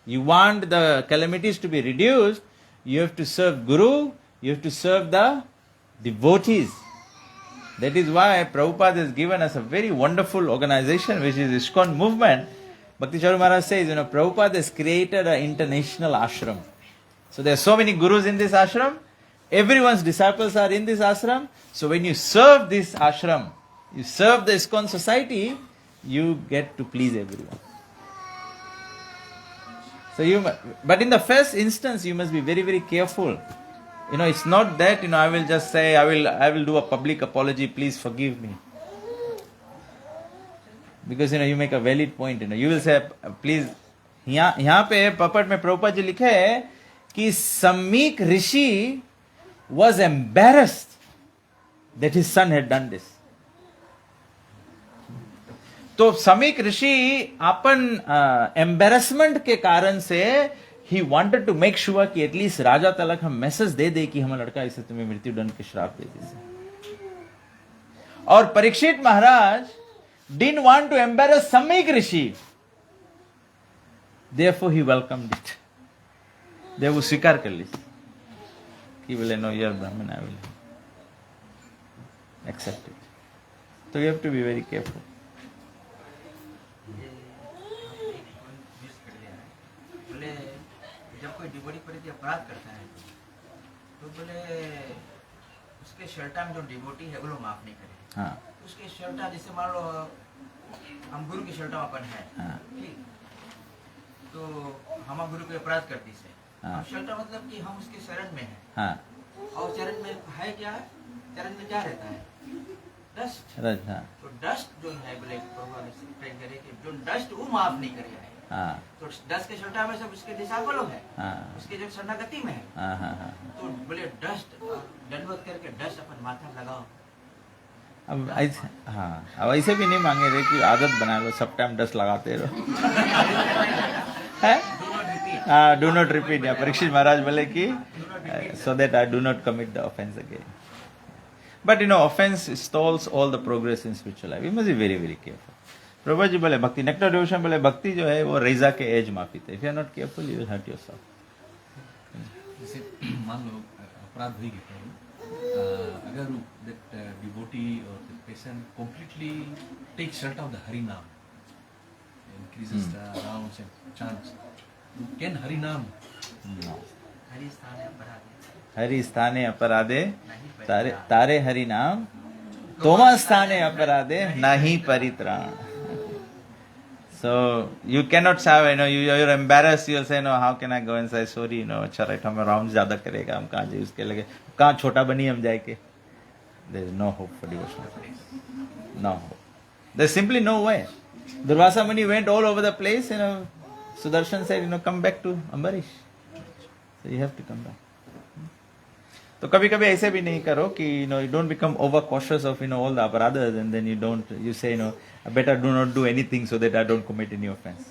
Speaker 1: you want the calamities to be reduced, you have to serve Guru, you have to serve the devotees. That is why Prabhupada has given us a very wonderful organization which is ISKCON movement. Bhakti Charu Maharaj says, Prabhupada has created an international ashram. So there are so many gurus in this ashram. Everyone's disciples are in this ashram. So when you serve this ashram, you serve the ISKCON society, you get to please everyone. So but in the first instance, you must be very, very careful. It's not that, I will just say, I will do a public apology, please forgive me. Because, you make a valid point, you will say, please, यहाँ पे puppet में प्रभुपाद जी लिखे है कि सम्मीक ऋषि was embarrassed that his son had done this. तो समीक ऋषि अपन embarrassment के कारण से ही वांटेड टू मेक श्योर कि एटलीस्ट राजा तलक हम मैसेज दे दे कि हमारा लड़का इसे तुम्हें मृत्यु दंड के श्राप दे दी। और Parikshit Maharaj didn't want to embarrass Samik Rishi, therefore he welcomed it. देव वो स्वीकार कर ली कि बोले no you're brahmin, I will accept it. So you have to be very careful.
Speaker 3: बोले जब कोई डिवोटी प्रति अपराध करता है तो बोले उसके शर्टा में जो डिवोटी है वो लोग माफ नहीं करे।
Speaker 1: हाँ
Speaker 3: उसके शर्टा जैसे मान लो हम गुरु की शर्टा अपन है,
Speaker 1: हाँ
Speaker 3: ठीक, तो हम गुरु के अपराध करती से
Speaker 1: हाँ।
Speaker 3: शर्टा मतलब कि हम उसके शरण में है,
Speaker 1: हाँ
Speaker 3: और चरण में है क्या, चरण में क्या रहता है, डस्ट।
Speaker 1: हाँ
Speaker 3: तो डस्ट जो है बोले ट्रेन करे कि जो डस्ट वो माफ नहीं करे है,
Speaker 1: हाँ
Speaker 3: तो डस्ट के शर्टा में सब उसके दिशा बोलो है,
Speaker 1: हाँ
Speaker 3: उसके जो शरणागति में है,
Speaker 1: हाँ हाँ हाँ।
Speaker 3: तो बोले डस्ट दंडवत करके डस्ट अपन माथा में लगाओ।
Speaker 1: अब ऐसे, हाँ अब ऐसे भी नहीं मांगे रे कि आदत बना लो, सब टाइम डस्ट लगाते रहो। है डू नॉट रिपीट। या परीक्षित महाराज बोले कि so that I do not commit the offense again. But you know, offense stalls all the progress in spiritual life. We must be very, very careful. Prabhupada ji बोले भक्ति, nectar devotion बोले भक्ति जो है वो रेजा के एज माफी थे। If you are not careful, you will hurt yourself.
Speaker 2: जैसे मान लो अपराध हुई गया, अगर that devotee or the person completely takes shelter of the Hari Nam, increases the rounds and chants, can Hari Nam?
Speaker 1: No.
Speaker 3: Hari स्थान है अपराधे
Speaker 1: हरि स्थाने अपराधे
Speaker 3: नहीं
Speaker 1: तारे
Speaker 3: परित्राण।
Speaker 1: तारे हरि नाम तोमा स्थाने अपराधे नहीं परित्राण. So you cannot say, you're embarrassed, you'll say, no, how can I go and say sorry, अच्छा राइट हमें राउंड ज्यादा करेगा, हम कहाँ जाए उसके लगे, कहाँ छोटा बनी हम जाए के. There is no hope for devotional service. No hope. There's simply no way. Durvasa Muni went all over the place, Sudarshan said, come back to Ambarish. So you have to come back. तो कभी कभी ऐसे भी नहीं करो कि you don't become over cautious of all the अपराधs and then you say I better do not do anything so that I don't commit any offense.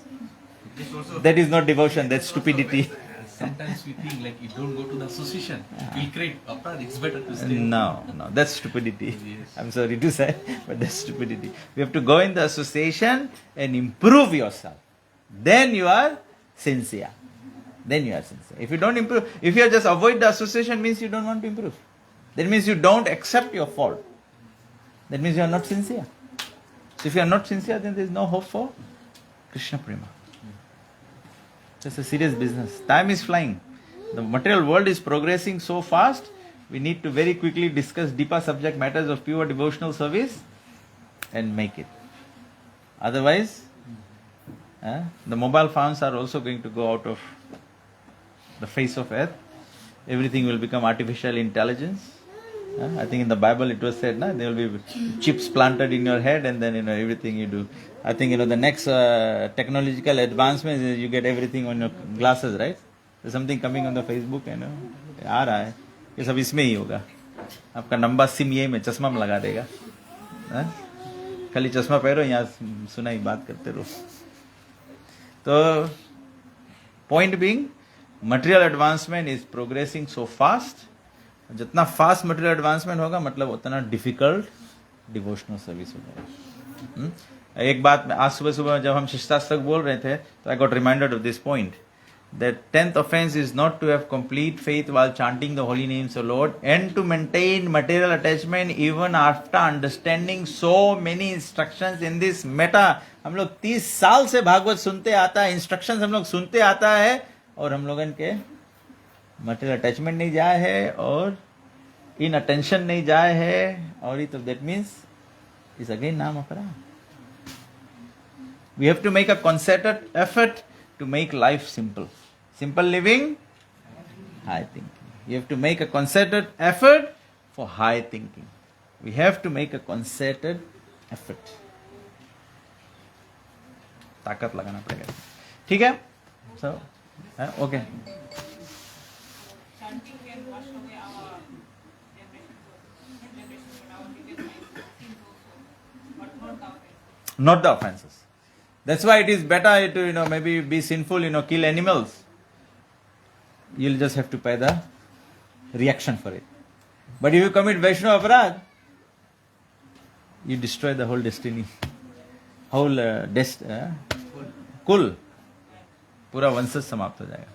Speaker 3: This also
Speaker 1: That is not devotion, that's stupidity.
Speaker 2: Sometimes we think like you don't go to the association, we'll create aparad, it's better to stay.
Speaker 1: No, that's stupidity.
Speaker 2: Yes.
Speaker 1: I'm sorry to say, but that's stupidity. You have to go in the association and improve yourself. Then you are sincere. Then you are sincere. If you don't improve, if you just avoid the association, means you don't want to improve. That means you don't accept your fault. That means you are not sincere. So if you are not sincere, then there is no hope for Krishna Prema. It's a serious business. Time is flying. The material world is progressing so fast. We need to very quickly discuss deeper subject matters of pure devotional service and make it. Otherwise, the mobile phones are also going to go out of the face of earth. Everything will become artificial intelligence. I think in the Bible it was said, there will be chips planted in your head and then everything you do. I think the next technological advancement is you get everything on your glasses, right? There's something coming on the Facebook, आ रहा है, ये सब इसमें ही होगा. आपका number SIM ये में चश्मा में लगा देगा, खाली चश्मा पहनो, यहाँ सुना ही बात करते रहो. तो point being, material advancement is progressing so fast. जितना फास्ट मटेरियल एडवांसमेंट होगा मतलब उतना डिफिकल्ट डिवोशनल सर्विस होगा. एक बात, आज सुबह जब हम शिष्टाष्टक बोल रहे थे तो I got reminded of this point that 10th offense is not to have complete faith while chanting the holy names of Lord and to maintain material attachment even after understanding so many instructions in this meta. हम लोग 30 साल से भागवत सुनते आता है, instructions हम लोग सुनते आता है और हम लोगन के material attachment नहीं जाए है और इन अटेंशन नहीं जाए है और तो that means is again नाम अपराध. We have to make a concerted effort to make life simple. Simple living, high thinking. You have to make a concerted effort for high thinking. We have to make a concerted effort. ताकत लगाना पड़ेगा. ठीक है. So, okay.
Speaker 6: Chanting can wash away our generation, but our biggest sins also, but not the offense.
Speaker 1: Not the offenses. That's why it is better to, maybe be sinful, kill animals. You'll just have to pay the reaction for it. But if you commit Vaishnava aparadh, you destroy the whole destiny. Whole कुल पूरा वंशज समाप्त हो जाएगा.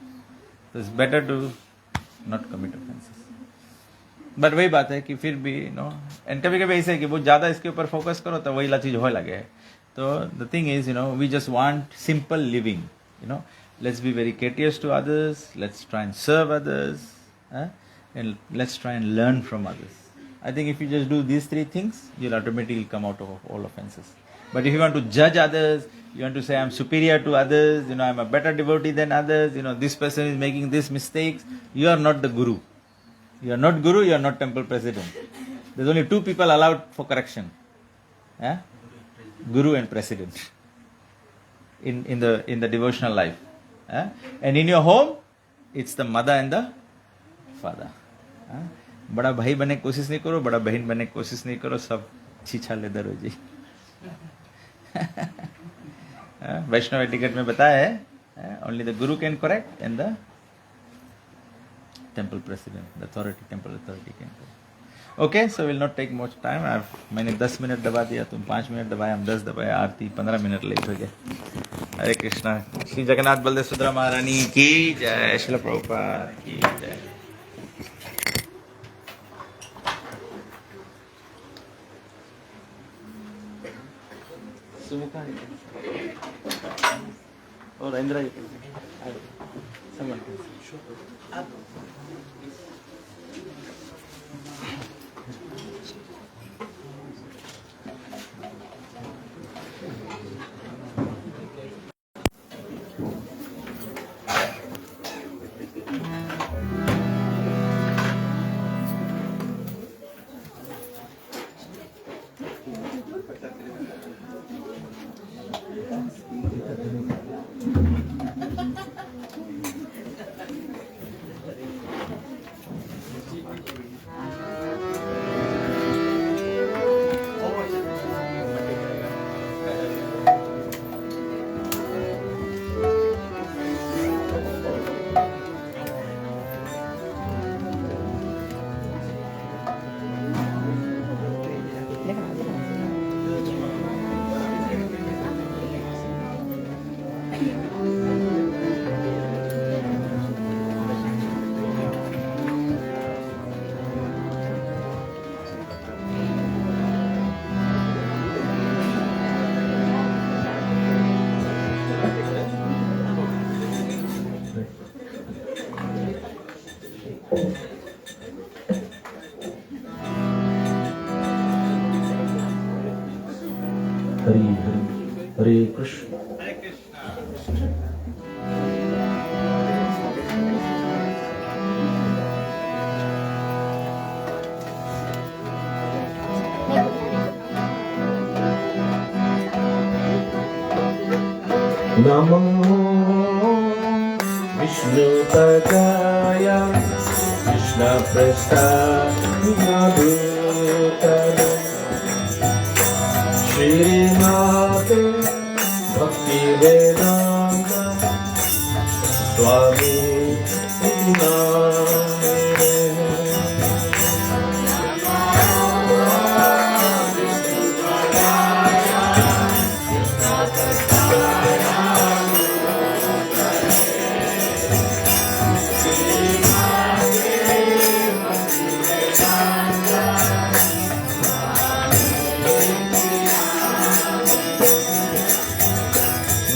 Speaker 1: तो it's better to not commit offences. But वही बात है कि फिर भी एंड कभी कभी ऐसे है कि बहुत ज्यादा इसके ऊपर फोकस करो तो वही चीज हो लगे. तो the thing is we just want simple living. Let's be very courteous to others, let's try and serve others, and let's try and learn from others. I think if you just do these three things, you'll automatically come out of all offenses. But if you want to judge others, you want to say I'm superior to others, I'm a better devotee than others, this person is making these mistakes, you are not the guru. You are not guru, you are not temple president. There's only two people allowed for correction. Guru and president. In the devotional life. And in your home, it's the mother and the father. बड़ा भाई बनने की कोशिश नहीं करो, बड़ा बहन बनने की कोशिश नहीं करो, सब छीछा लेदर हो जी. वैष्णव एटिकेट में बताया है, only the guru can correct and the temple president, the authority, temple authority can correct. Okay, so we'll not take much time. मैंने 10 मिनट दबा दिया, तुम 5 मिनट दबाए, हम 10 दबाए, आरती 15 मिनट लेट हो गए. हरे कृष्णा. श्री जगन्नाथ बलदेव सुभद्रा महारानी की जय. श्रील प्रभुपाद की जय. सुमुखा और इंदिरा जी someone
Speaker 7: हरे कृष्ण.
Speaker 1: हरे कृष्णा.
Speaker 7: नमो विष्णुपदाय कृष्णप्रसादाय श्रीनाथे भक्तिवेदान्त स्वामी नारायण.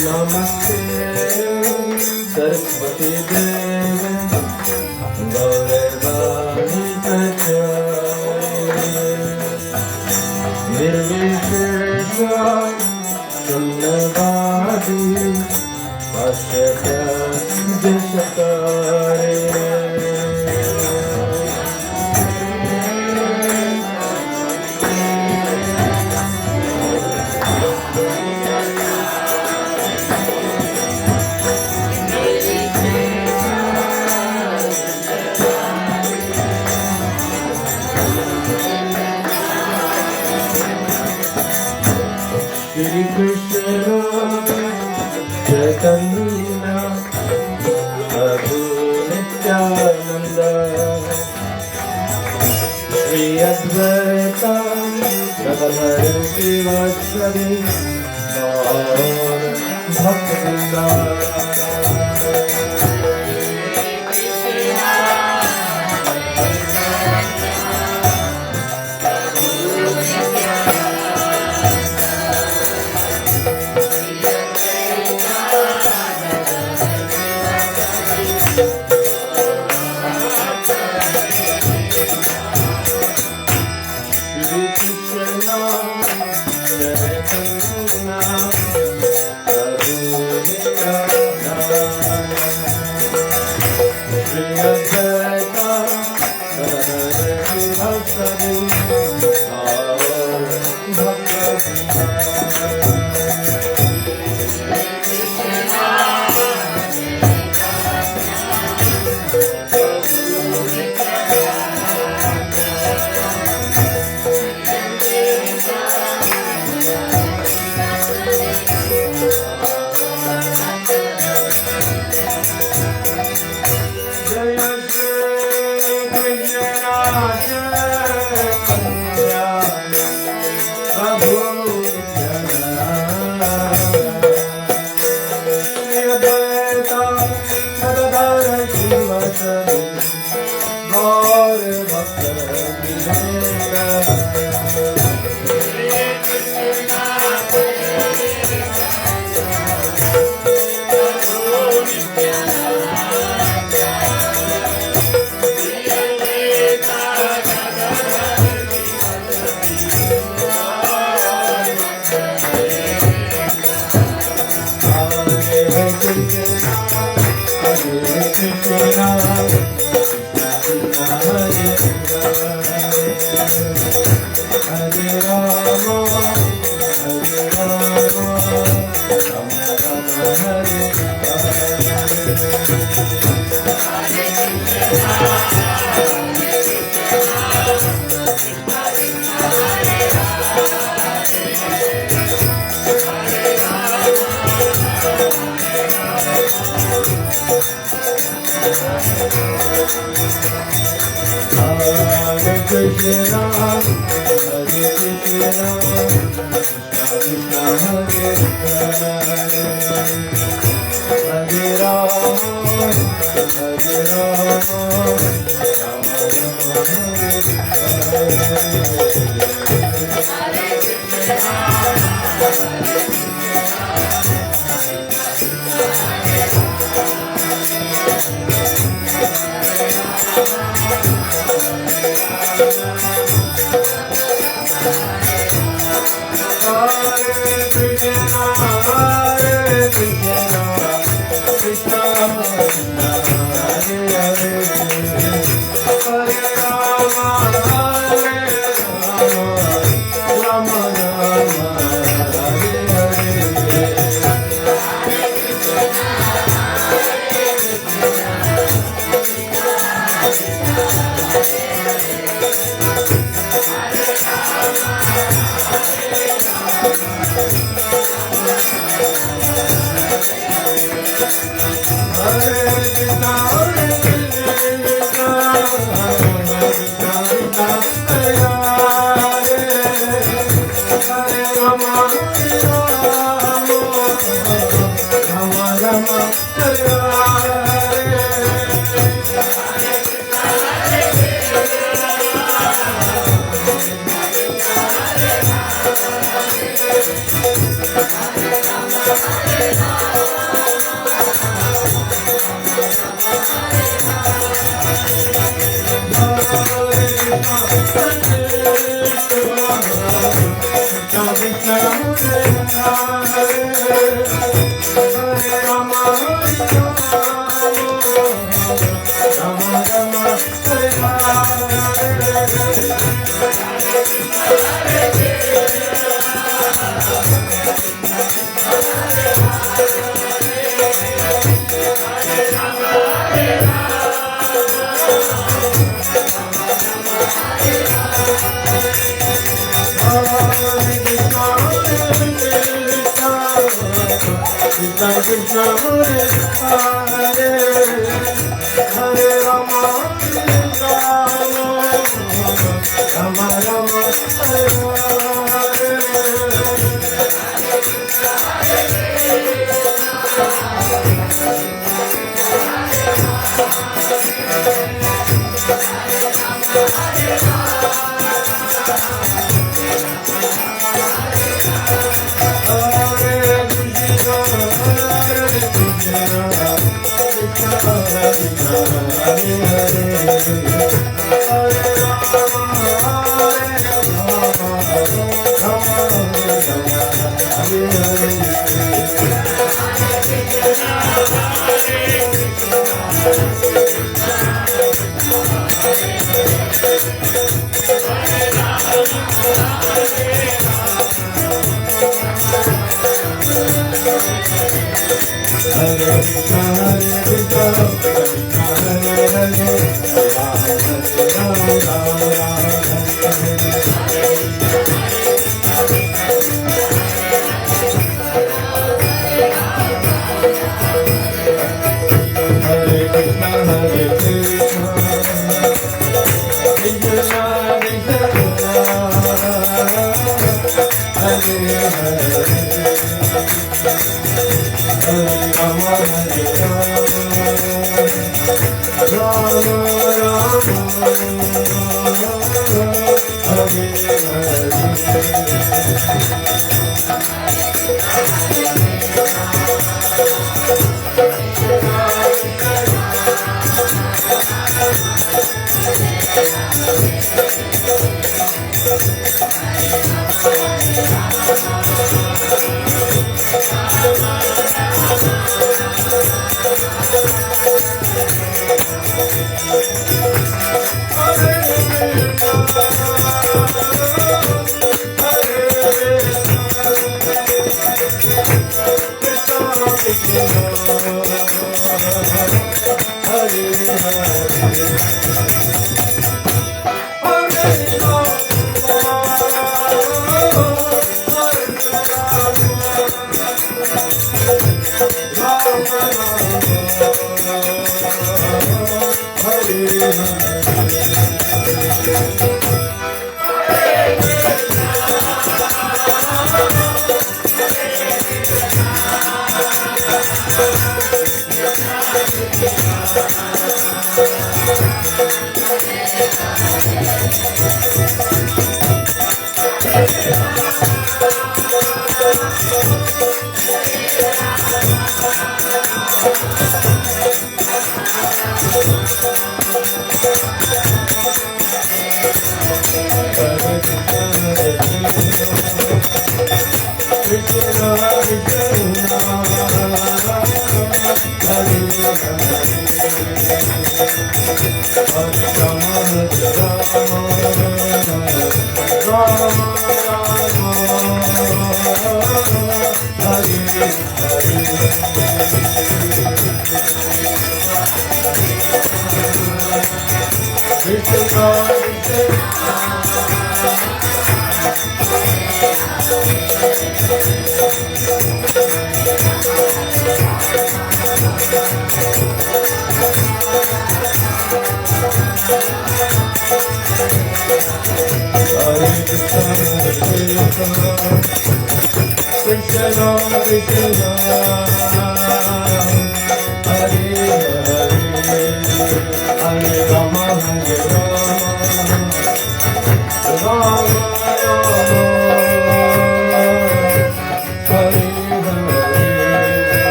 Speaker 7: नमस्ते Saraswati Shri Advaita Gadadhar Srivastava Gaur Bhaktivinoda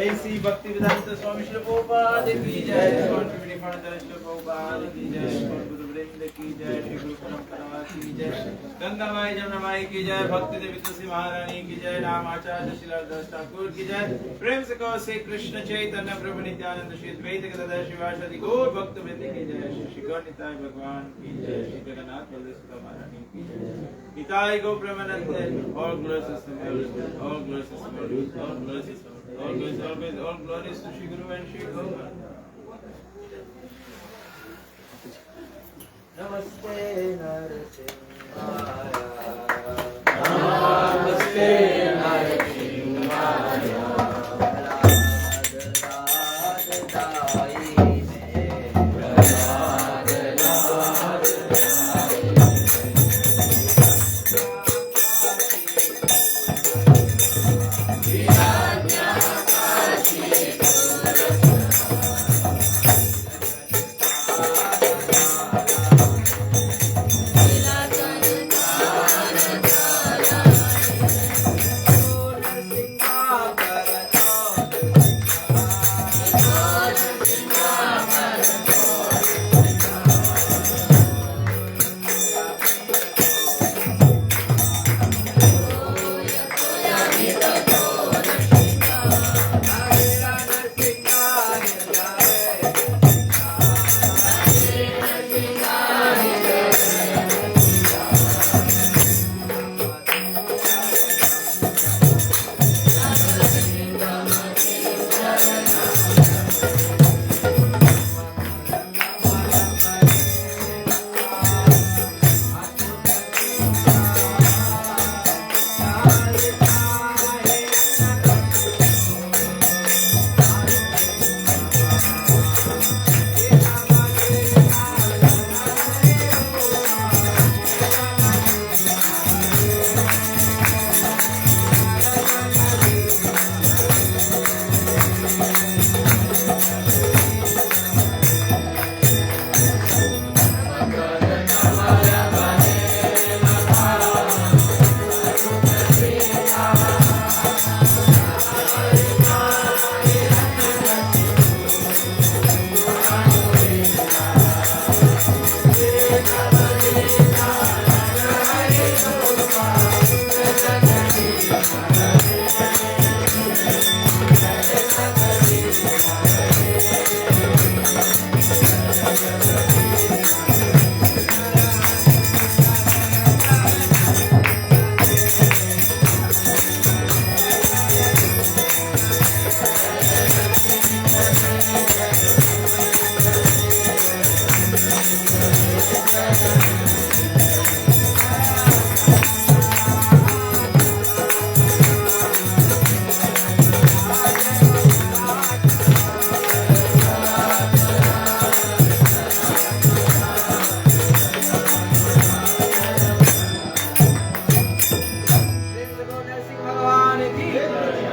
Speaker 1: ऐसी भक्ति विधान स्वामी श्री प्रभुपाद की जय, स्वामी फणधर श्री प्रभुपाद की जय, गुरु वृंद की जय, श्री गुरु परंपरा की जय, गंगा माई जमुना माई की जय, भक्ति देवी तुलसी महारानी की जय, नाम आचार्य शिलादास ठाकुर की जय। प्रेम से कहो श्री कृष्ण चैतन्य प्रभु नित्यानंद श्री द्वैत गदाधर शिवासादि गौर भक्त वृंद की जय, श्री गौरनिताय भगवान की जय, श्री जगन्नाथ बलदेव सुभद्रा महारानी की जय। निताय गो Premanand, all glories to the all glories to the all glories to all glories, always, all glories to Shri Guru and Shri Govinda.
Speaker 3: नमस्ते नरसिंहाय,
Speaker 7: नमस्ते नरसिंहाय,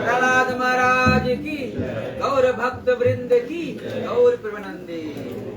Speaker 3: प्रहलाद महाराज की, गौर भक्त वृंद की, गौर प्रेमानंदे।